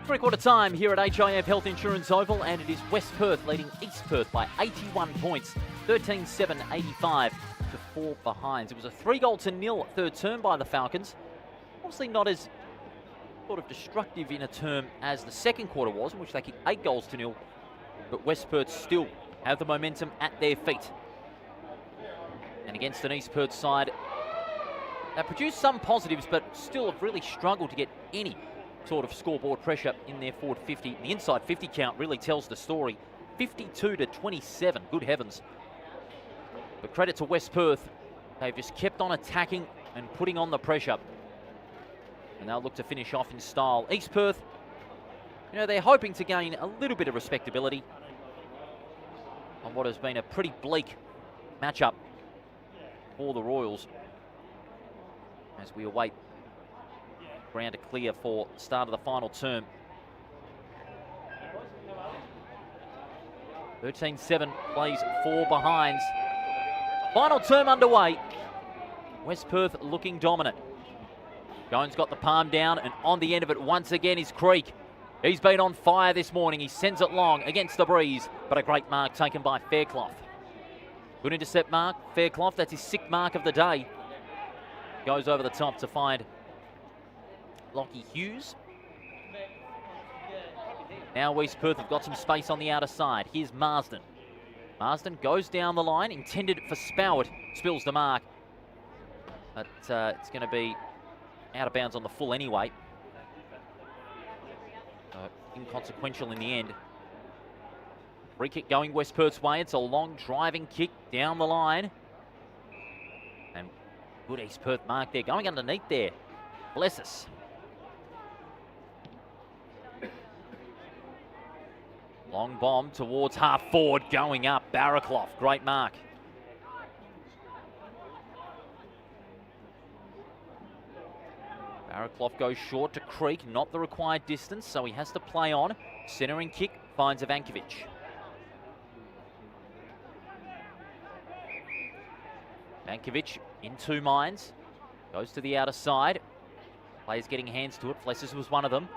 Three-quarter time here at HIF Health Insurance Oval, and it is West Perth leading East Perth by 81 points, 13-7, 85 to 4 behinds. It was a 3-0 third term by the Falcons. Obviously not as sort of destructive in a term as the second quarter was, in which they kicked 8 goals to 0, but West Perth still have the momentum at their feet. And against an East Perth side that produced some positives, but still have really struggled to get any sort of scoreboard pressure in their forward 50. The inside 50 count really tells the story. 52-27, good heavens. But credit to West Perth. They've just kept on attacking and putting on the pressure. And they'll look to finish off in style. East Perth, you know, they're hoping to gain a little bit of respectability on what has been a pretty bleak matchup for the Royals as we await ground to clear for start of the final term. 13-7 plays 4 behinds. Final term underway. West Perth looking dominant. Jones got the palm down, and on the end of it once again is Creek. He's been on fire this morning. He sends it long against the breeze, but a great mark taken by Fairclough. Good intercept mark, Fairclough. That's his 6th mark of the day. Goes over the top to find Lockie Hughes. Now West Perth have got some space on the outer side. Here's Marsden. Marsden goes down the line, intended for Spowett. Spills the mark. But it's going to be out of bounds on the full anyway. Inconsequential in the end. Free kick going West Perth's way. It's a long driving kick down the line. And good East Perth mark there. Going underneath there. Bless us. Long bomb towards half forward, going up. Barraclough, great mark. Barraclough goes short to Creek, not the required distance, so he has to play on. Centering kick finds Ivankovic. Ivankovic in 2 minds, goes to the outer side. Players getting hands to it. Flesses was one of them.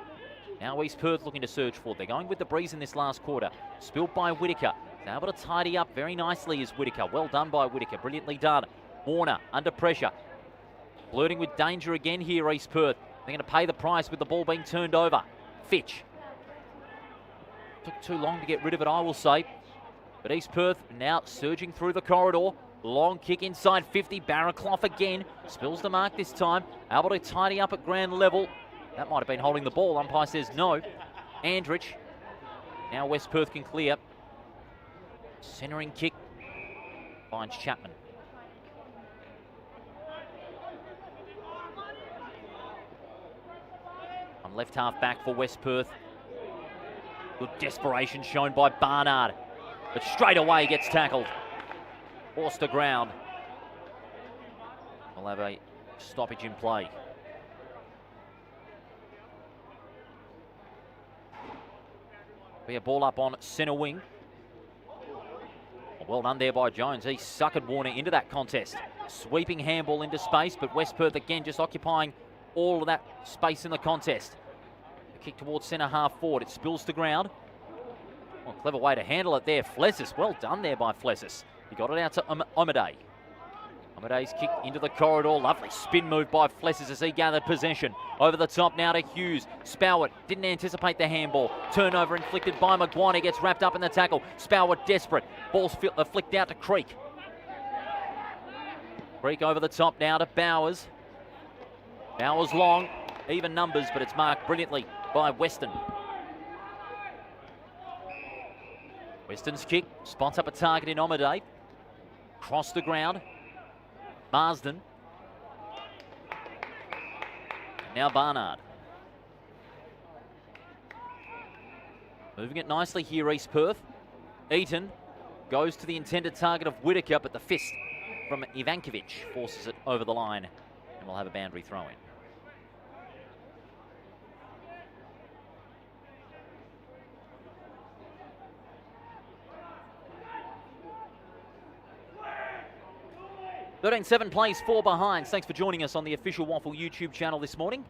Now East Perth looking to surge forward. They're going with the breeze in this last quarter. Spilled by Whittaker. He's able to tidy up very nicely is Whittaker. Well done by Whittaker. Brilliantly done. Warner under pressure. Flirting with danger again here, East Perth. They're going to pay the price with the ball being turned over. Fitch. Took too long to get rid of it, I will say. But East Perth now surging through the corridor. Long kick inside 50. Barraclough again. Spills the mark this time. Able to tidy up at ground level. That might have been holding the ball. Umpire says no. Andrich. Now West Perth can clear. Centering kick finds Chapman. On left half back for West Perth. Good desperation shown by Barnard. But straight away gets tackled. Forced to ground. We'll have a stoppage in play. Be a ball up on centre wing. Well done there by Jones. He suckered Warner into that contest. Sweeping handball into space, but West Perth again just occupying all of that space in the contest. A kick towards centre half forward. It spills to ground. Well, clever way to handle it there. Flessis, well done there by Flessis. He got it out to Omadei. Omadei's kick into the corridor. Lovely spin move by Flessis as he gathered possession. Over the top now to Hughes. Spowett didn't anticipate the handball. Turnover inflicted by Maguire. Gets wrapped up in the tackle. Spowett desperate. Ball's flicked out to Creek. Creek over the top now to Bowers. Bowers long. Even numbers, but it's marked brilliantly by Weston. Weston's kick spots up a target in Omadei. Cross the ground. Marsden. Now Barnard. Moving it nicely here, East Perth. Eaton goes to the intended target of Whittaker, but the fist from Ivankovic forces it over the line, and we'll have a boundary throw in. (13-7) plays 4 behinds. Thanks for joining us on the official WAFL YouTube channel this morning.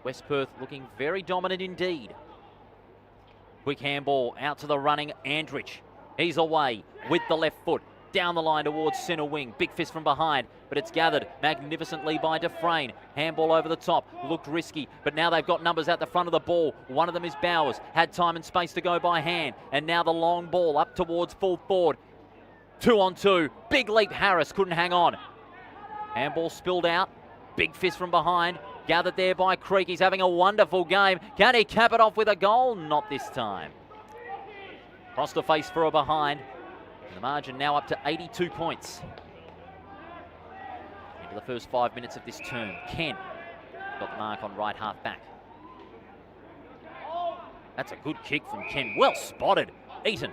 West Perth looking very dominant indeed. Quick handball out to the running Andrich. He's away with the left foot. Down the line towards centre wing. Big fist from behind, but it's gathered magnificently by Dufresne. Handball over the top. Looked risky, but now they've got numbers at the front of the ball. One of them is Bowers. Had time and space to go by hand. And now the long ball up towards full forward. 2-on-2. Big leap. Harris couldn't hang on. Handball spilled out. Big fist from behind. Gathered there by Creek. He's having a wonderful game. Can he cap it off with a goal? Not this time. Cross the face for a behind. And the margin now up to 82 points. Into the first 5 minutes of this term. Ken got the mark on right half back. That's a good kick from Ken. Well spotted. Eaton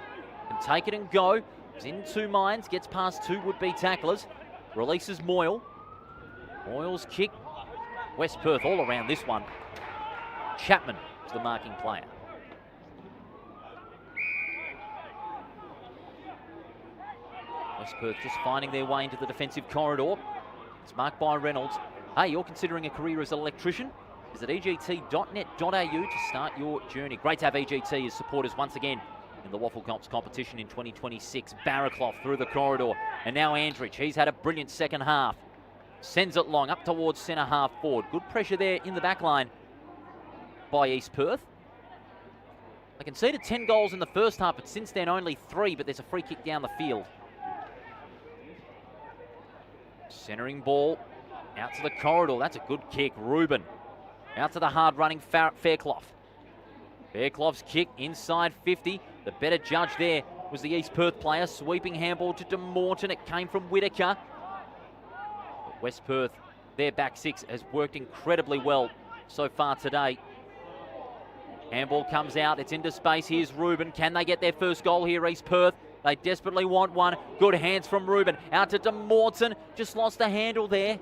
can take it and go. He's in two minds, gets past two would-be tacklers. Releases Moyle. Moyle's kick. West Perth all around this one. Chapman is the marking player. West Perth just finding their way into the defensive corridor. It's marked by Reynolds. Hey, you're considering a career as an electrician? Visit egt.net.au to start your journey. Great to have EGT as supporters once again in the WAFL Colts competition in 2026. Barraclough through the corridor. And now Andrich. He's had a brilliant second half. Sends it long up towards centre half forward. Good pressure there in the back line by East Perth. They conceded 10 goals in the first half, but since then only 3, but there's a free kick down the field. Centering ball out to the corridor. That's a good kick. Reuben out to the hard-running Fairclough. Fairclough's kick inside 50. The better judge there was the East Perth player. Sweeping handball to De Morton. It came from Whitaker. But West Perth, their back six, has worked incredibly well so far today. Handball comes out. It's into space. Here's Reuben. Can they get their first goal here, East Perth? They desperately want one. Good hands from Reuben. Out to De Morton. Just lost the handle there.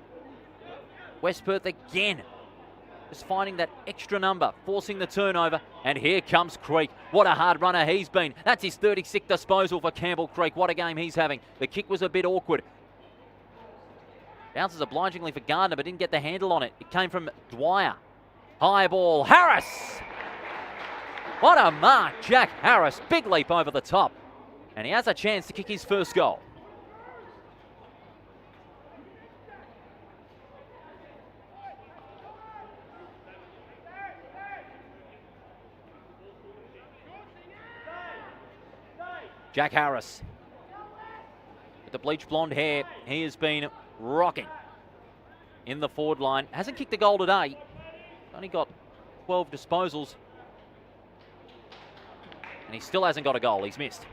West Perth again. Just finding that extra number, forcing the turnover. And here comes Creek. What a hard runner he's been. That's his 36th disposal for Campbell Creek. What a game he's having. The kick was a bit awkward. Bounces obligingly for Gardner, but didn't get the handle on it. It came from Dwyer. High ball. Harris! What a mark, Jack Harris. Big leap over the top. And he has a chance to kick his first goal. Jack Harris with the bleach blonde hair. He has been rocking in the forward line. Hasn't kicked a goal today. Only got 12 disposals. And he still hasn't got a goal. He's missed.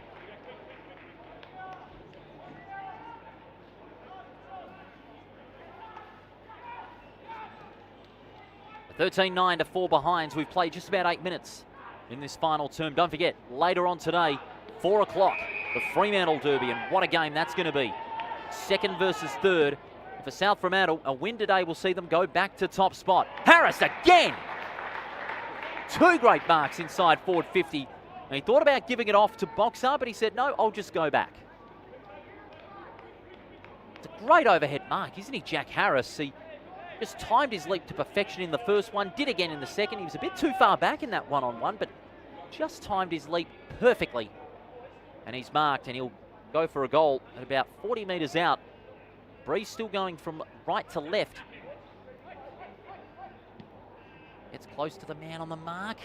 A 13-9 to 4 behinds. We've played just about 8 minutes in this final term. Don't forget, later on today, 4 o'clock, the Fremantle Derby, and what a game that's going to be. Second versus third. For South Fremantle, a win today will see them go back to top spot. Harris again! 2 great marks inside forward 50. And he thought about giving it off to Boxer, but he said, no, I'll just go back. It's a great overhead mark, isn't he, Jack Harris? He just timed his leap to perfection in the first one, did again in the second. He was a bit too far back in that one-on-one, but just timed his leap perfectly. And he's marked, and he'll go for a goal at about 40 metres out. Breeze still going from right to left. Gets close to the man on the mark.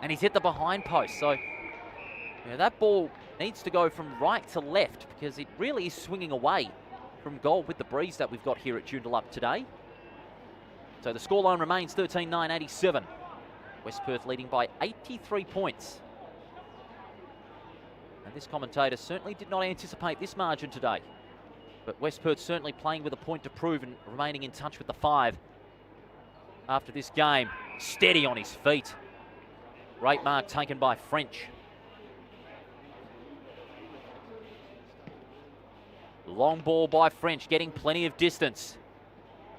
And he's hit the behind post. So that ball needs to go from right to left because it really is swinging away from goal with the breeze that we've got here at Joondalup today. So the scoreline remains 13-9-87. West Perth leading by 83 points. And this commentator certainly did not anticipate this margin today. But West Perth certainly playing with a point to prove and remaining in touch with the 5 after this game. Steady on his feet. Great mark taken by French. Long ball by French, getting plenty of distance.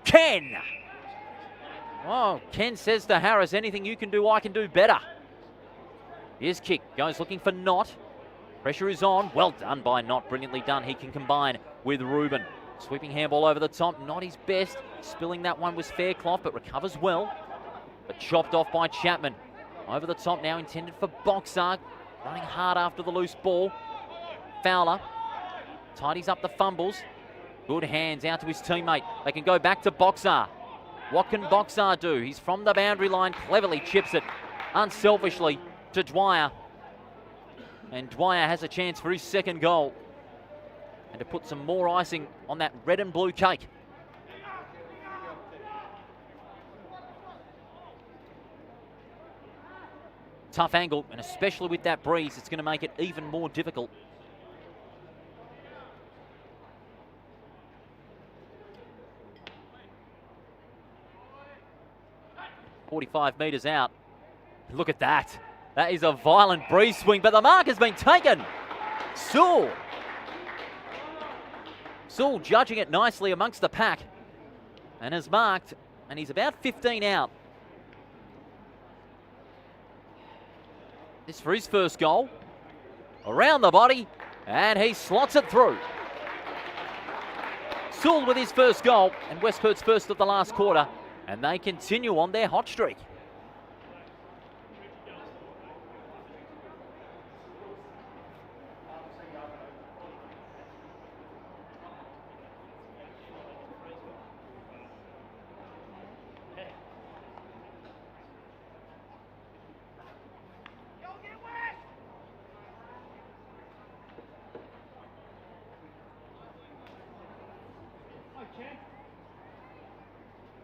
Ken! Oh, Ken says to Harris, anything you can do, I can do better. His kick goes looking for Knott. Pressure is on. Well done by Knott. Brilliantly done. He can combine with Reuben. Sweeping handball over the top. Not his best. Spilling that one was Fairclough, but recovers well. But chopped off by Chapman. Over the top now, intended for Boxer. Running hard after the loose ball. Fowler tidies up the fumbles. Good hands out to his teammate. They can go back to Boxer. What can Boxer do? He's from the boundary line. Cleverly chips it unselfishly to Dwyer. And Dwyer has a chance for his second goal. And to put some more icing on that red and blue cake. Tough angle, and especially with that breeze, it's going to make it even more difficult. .45 metres out. Look at that. That is a violent breeze swing, but the mark has been taken. Sewell. Sewell judging it nicely amongst the pack and has marked, and he's about 15 out. This for his first goal. Around the body, and he slots it through. Sewell with his first goal, and West Perth's first of the last quarter, and they continue on their hot streak.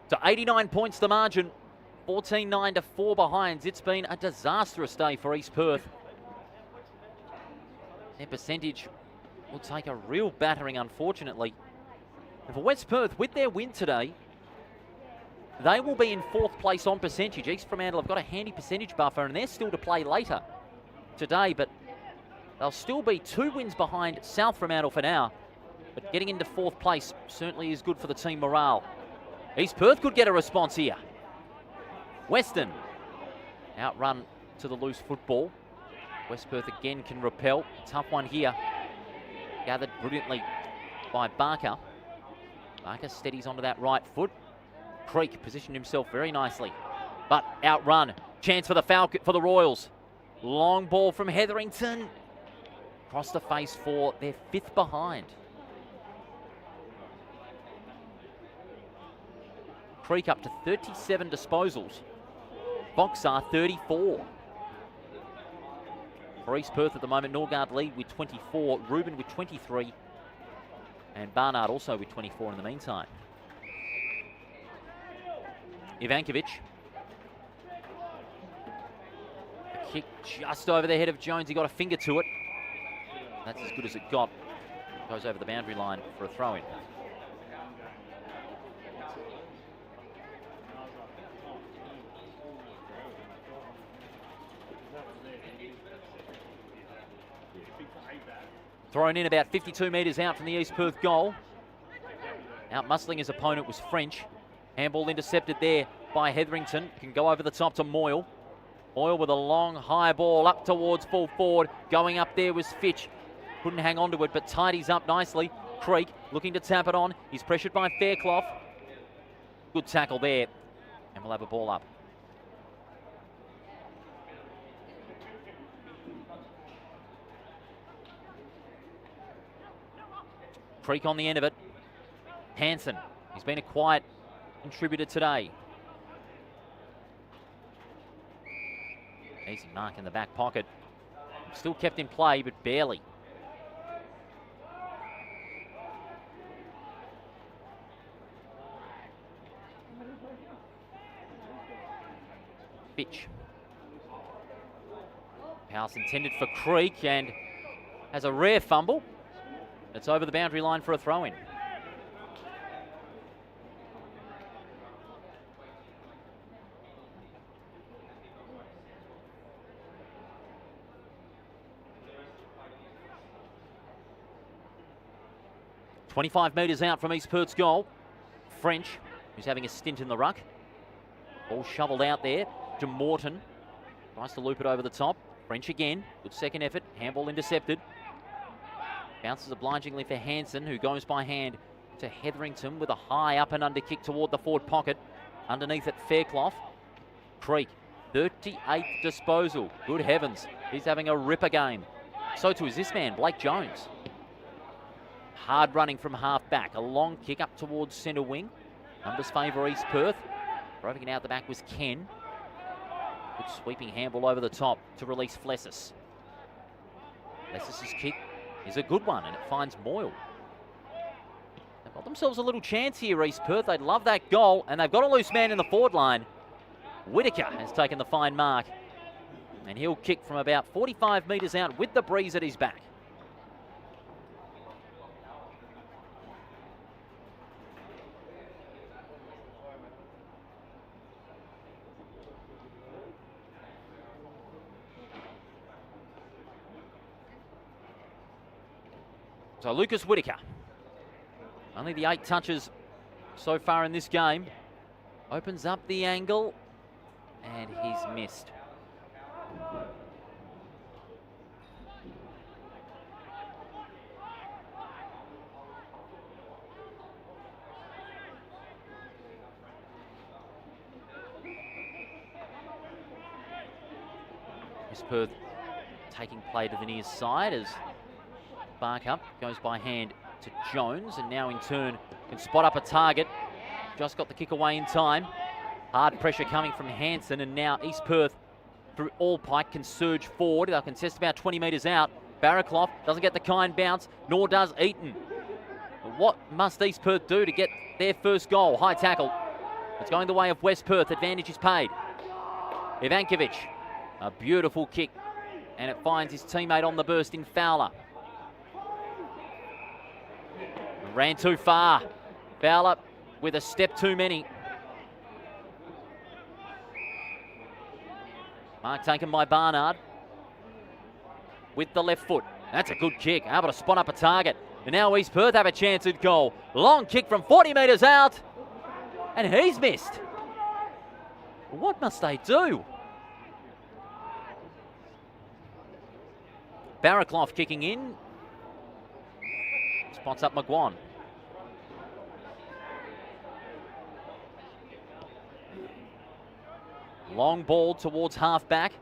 So 89 points the margin, 14-9 to 4 behinds. It's been a disastrous day for East Perth. Their percentage will take a real battering, unfortunately. And for West Perth, with their win today, they will be in 4th place on percentage. East Fremantle have got a handy percentage buffer, and they're still to play later today, but they'll still be 2 wins behind South Fremantle for now. But getting into 4th place certainly is good for the team morale. East Perth could get a response here. Weston outrun to the loose football. West Perth again can repel. Tough one here. Gathered brilliantly by Barker. Barker steadies onto that right foot. Creek positioned himself very nicely, but outrun. Chance for the Royals. Long ball from Hetherington. Across the face for their 5th behind. Creek up to 37 disposals. Boxar 34. For East Perth at the moment, Norgard lead with 24, Rubin with 23, and Barnard also with 24 in the meantime. Ivankovic. A kick just over the head of Jones. He got a finger to it. That's as good as it got. Goes over the boundary line for a throw-in. Thrown in about 52 metres out from the East Perth goal. Out muscling his opponent was French. Handball intercepted there by Hetherington. Can go over the top to Moyle. Moyle with a long high ball up towards full forward. Going up there was Fitch. Couldn't hang on to it, but tidies up nicely. Creek looking to tap it on. He's pressured by Fairclough. Good tackle there. And we'll have a ball up. Creek on the end of it. Hansen. He's been a quiet contributor today. Easy mark in the back pocket. Still kept in play, but barely. Fitch. Pass intended for Creek and has a rare fumble. It's over the boundary line for a throw-in. "25 metres out from East Perth's goal. French, who's having a stint in the ruck. Ball shoveled out there to Morton. Tries to loop it over the top. French again. Good second effort. Handball intercepted. Bounces obligingly for Hansen, who goes by hand to Hetherington with a high up and under kick toward the forward pocket. Underneath it, Fairclough. Creek, 38th disposal. Good heavens, he's having a ripper game. So too is this man, Blake Jones. Hard running from half back. A long kick up towards centre wing. Numbers favour East Perth. Roving it out the back was Ken. Good sweeping handball over the top to release Flessis. Flessis' kick is a good one, and it finds Moyle. They've got themselves a little chance here, East Perth. They'd love that goal, and they've got a loose man in the forward line. Whitaker has taken the fine mark, and he'll kick from about 45 metres out with the breeze at his back. So Lucas Whitaker, only the 8 touches so far in this game, opens up the angle, and he's missed. Miss Perth taking play to the near side as Barker goes by hand to Jones, and now in turn can spot up a target. Just got the kick away in time. Hard pressure coming from Hanson, and now East Perth through All Pike can surge forward. They'll contest about 20 metres out. Barraclough doesn't get the kind bounce, nor does Eaton. But what must East Perth do to get their first goal? High tackle. It's going the way of West Perth. Advantage is paid. Ivankovic, a beautiful kick, and it finds his teammate on the burst in Fowler. Ran too far. Fowler with a step too many. Mark taken by Barnard with the left foot. That's a good kick, able to spot up a target. And now East Perth have a chance at goal. Long kick from 40 metres out, and he's missed. What must they do? Barraclough kicking in. Spots up McGuan. Long ball towards half-back.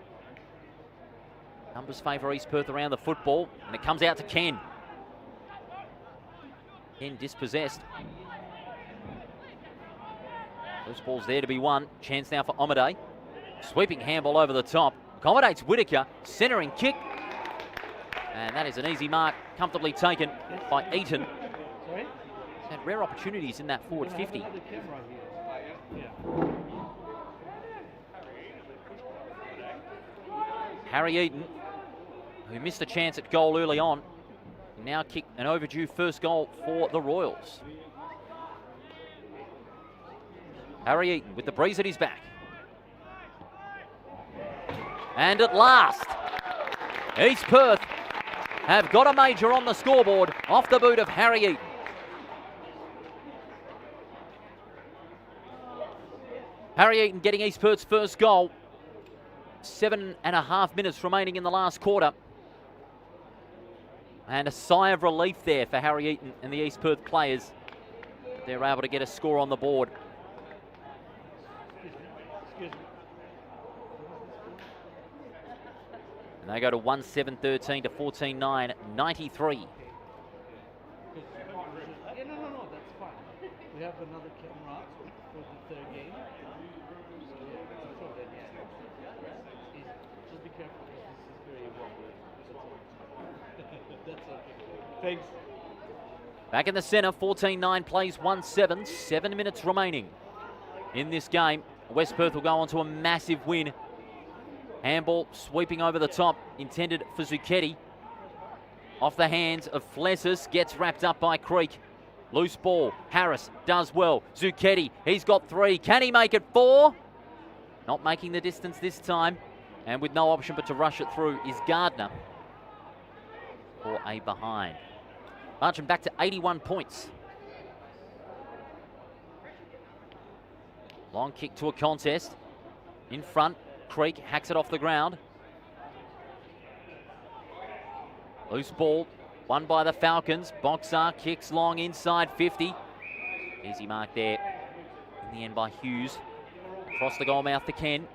Numbers favour East Perth around the football, and it comes out to Ken. Ken dispossessed. First ball's there to be won. Chance now for Omade. Sweeping handball over the top. Accommodates Whitaker. Centering kick. And that is an easy mark, comfortably taken by Eaton. He's had rare opportunities in that forward 50. Harry Eaton, who missed a chance at goal early on, now kicked an overdue first goal for the Royals. Harry Eaton with the breeze at his back. And at last, East Perth have got a major on the scoreboard off the boot of Harry Eaton. Harry Eaton getting East Perth's first goal. 7.5 minutes remaining in the last quarter. And a sigh of relief there for Harry Eaton and the East Perth players. They're able to get a score on the board. And they go to 1-7-13 to 14-9, 93. No, that's fine. We have another camera for the third game. Just be careful because this is very wobbly. That's okay. Thanks. Back in the centre, 14-9 plays 1-7, 7 minutes remaining in this game. West Perth will go on to a massive win. Handball sweeping over the top, intended for Zucchetti. Off the hands of Flessis, gets wrapped up by Creek. Loose ball, Harris does well. Zucchetti, he's got 3. Can he make it 4? Not making the distance this time. And with no option but to rush it through is Gardner for a behind. Marching back to 81 points. Long kick to a contest. In front, Creek hacks it off the ground. Loose ball, won by the Falcons. Boxer kicks long inside 50. Easy mark there. In the end by Hughes. Across the goal mouth to Ken.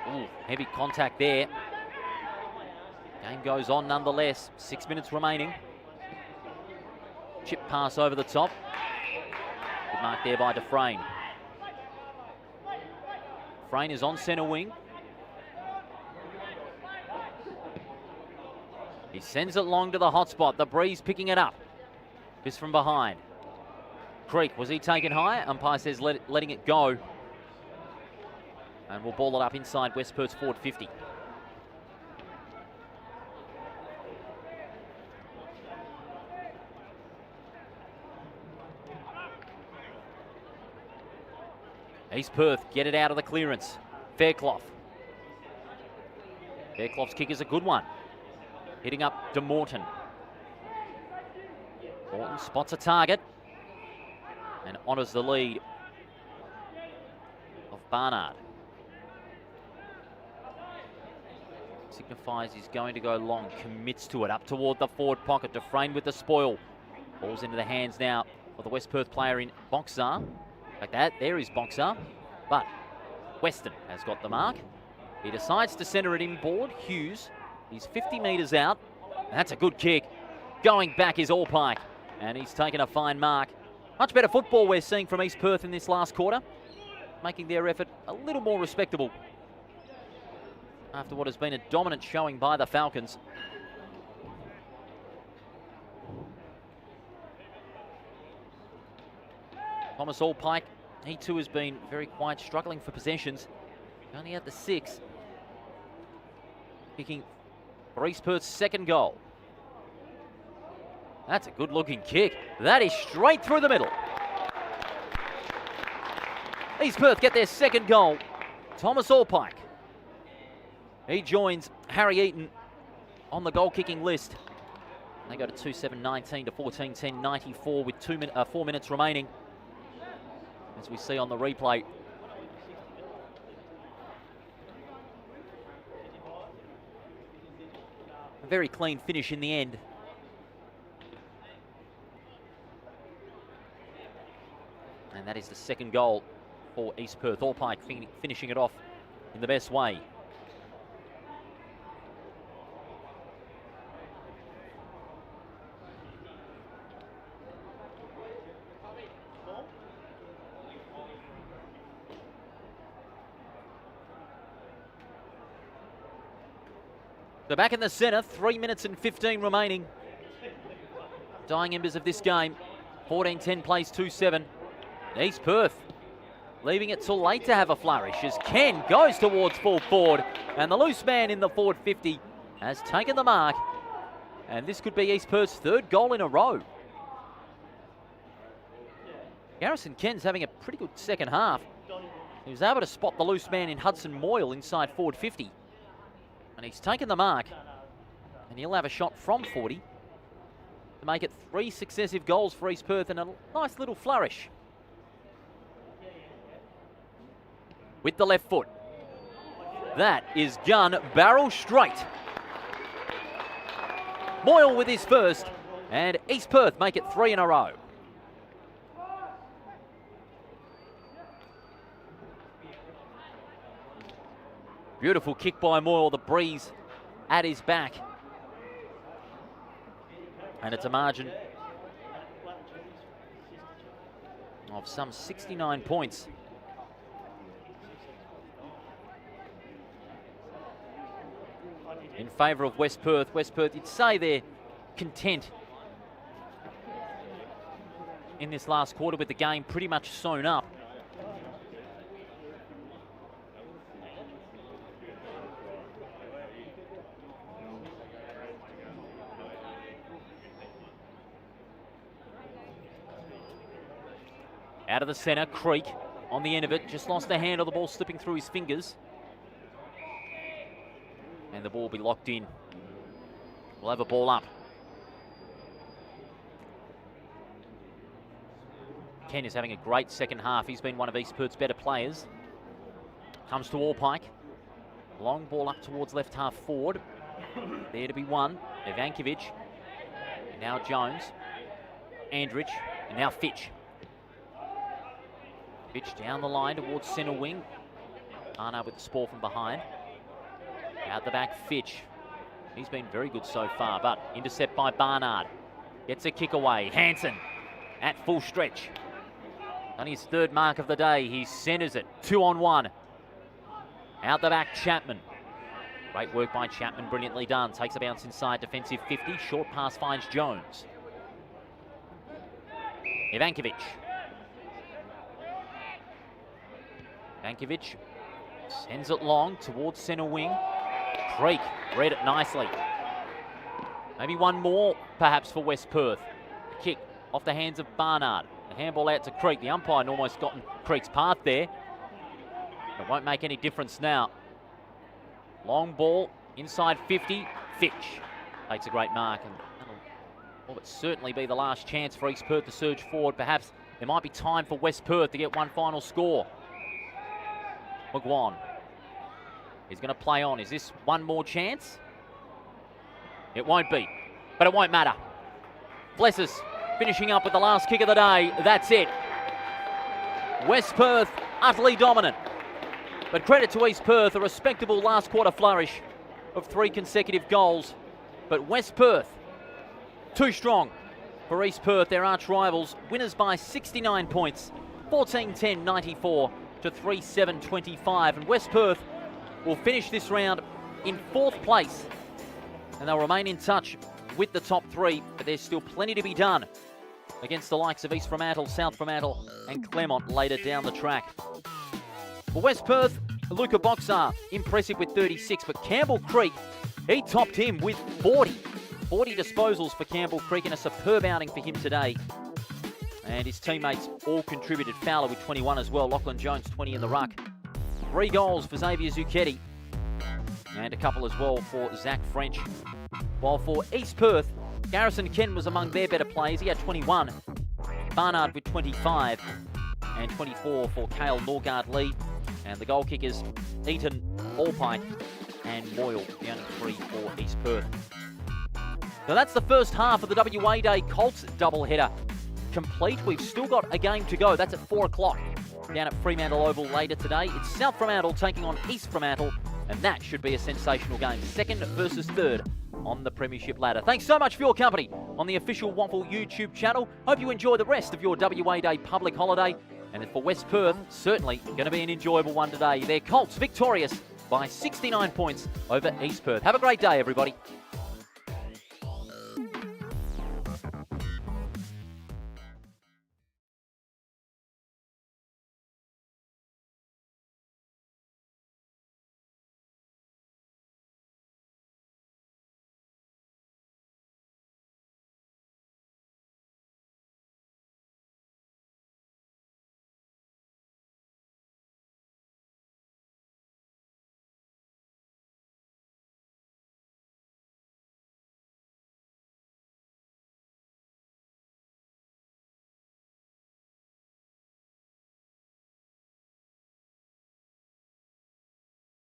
Ooh, heavy contact there. Game goes on nonetheless. 6 minutes remaining. Chip pass over the top. Good mark there by Dufresne. Dufresne is on centre wing. He sends it long to the hot spot. The breeze picking it up. This from behind. Creek, was he taken high? Umpire says letting it go. And we'll ball it up inside West Perth's forward 50. East Perth get it out of the clearance. Fairclough. Fairclough's kick is a good one. Hitting up to Morton. Morton spots a target and honours the lead of Barnard. Signifies he's going to go long, commits to it, up toward the forward pocket. Dufresne with the spoil. Ball's into the hands now of the West Perth player in Boxar. Like that, there is Boxar. But Weston has got the mark. He decides to centre it inboard. Hughes, he's 50 metres out. That's a good kick. Going back is Allpike, and he's taken a fine mark. Much better football we're seeing from East Perth in this last quarter, making their effort a little more respectable after what has been a dominant showing by the Falcons. Thomas Allpike, he too has been very quiet, struggling for possessions. Only had the 6. Kicking for East Perth's second goal. That's a good looking kick. That is straight through the middle. East Perth get their second goal. Thomas Allpike. He joins Harry Eaton on the goal kicking list. They go to 2-7-19 to 14-10-94 with 4 minutes remaining. As we see on the replay. A very clean finish in the end. And that is the second goal for East Perth. Allpike finishing it off in the best way. So back in the centre, 3 minutes and 15 remaining. Dying embers of this game. 14-10 plays 2-7. East Perth leaving it till late to have a flourish as Ken goes towards full forward, and the loose man in the forward 50 has taken the mark, and this could be East Perth's third goal in a row. Garrison Ken's having a pretty good second half. He was able to spot the loose man in Hudson Moyle inside forward 50. And he's taken the mark, and he'll have a shot from 40 to make it 3 successive goals for East Perth and a nice little flourish. With the left foot. That is gun barrel straight. Moyle with his first, and East Perth make it 3 in a row. Beautiful kick by Moyle, the breeze at his back. And it's a margin of some 69 points. In favour of West Perth. West Perth, you'd say they're content in this last quarter with the game pretty much sewn up. Out of the centre, Creek on the end of it. Just lost the hand of the ball slipping through his fingers. And the ball will be locked in. We'll have a ball up. Ken is having a great second half. He's been one of East Perth's better players. Comes to Allpike. Long ball up towards left half forward. There to be won. Ivankovic. Now Jones. Andrich. And now Fitch. Fitch down the line towards centre wing. Barnard with the spoil from behind. Out the back, Fitch. He's been very good so far, but intercept by Barnard. Gets a kick away. Hansen at full stretch. On his third mark of the day, he centres it. 2-on-1. Out the back, Chapman. Great work by Chapman, brilliantly done. Takes a bounce inside defensive 50. Short pass finds Jones. Ivankovic. Ivankovic sends it long towards centre wing. Creek read it nicely. Maybe one more, perhaps, for West Perth. A kick off the hands of Barnard. The handball out to Creek. The umpire had almost gotten Creek's path there. It won't make any difference now. Long ball Inside 50, Fitch takes a great mark, and that'll but certainly be the last chance for East Perth to surge forward. Perhaps there might be time for West Perth to get one final score. McGuan is going to play on. Is this one more chance? It won't be, but it won't matter. Blesses finishing up with the last kick of the day. That's it. West Perth utterly dominant. But credit to East Perth, a respectable last quarter flourish of 3 consecutive goals. But West Perth, too strong for East Perth, their arch rivals. Winners by 69 points, 14-10-94 to 3-7-25. And West Perth will finish this round in 4th place. And they'll remain in touch with the top 3, but there's still plenty to be done against the likes of East Fremantle, South Fremantle and Claremont later down the track. For West Perth, Luca Boxar, impressive with 36, but Campbell Creek, he topped him with 40. 40 disposals for Campbell Creek in a superb outing for him today. And his teammates all contributed. Fowler with 21 as well. Lachlan Jones 20 in the ruck. 3 goals for Xavier Zucchetti. And a couple as well for Zach French. While for East Perth, Garrison Ken was among their better players. He had 21. Barnard with 25. And 24 for Cale Norgard-Lee. And the goal kickers, Eaton, Allpike and Moyle, the only 3 for East Perth. Now that's the first half of the WA Day Colts doubleheader complete. We've still got a game to go. That's at 4 o'clock down at Fremantle Oval later today. It's South Fremantle taking on East Fremantle, and that should be a sensational game. 2nd versus 3rd on the premiership ladder. Thanks so much for your company on the official WAFL YouTube channel. Hope you enjoy the rest of your WA Day public holiday. And for West Perth, certainly going to be an enjoyable one today. Their Colts victorious by 69 points over East Perth. Have a great day, everybody.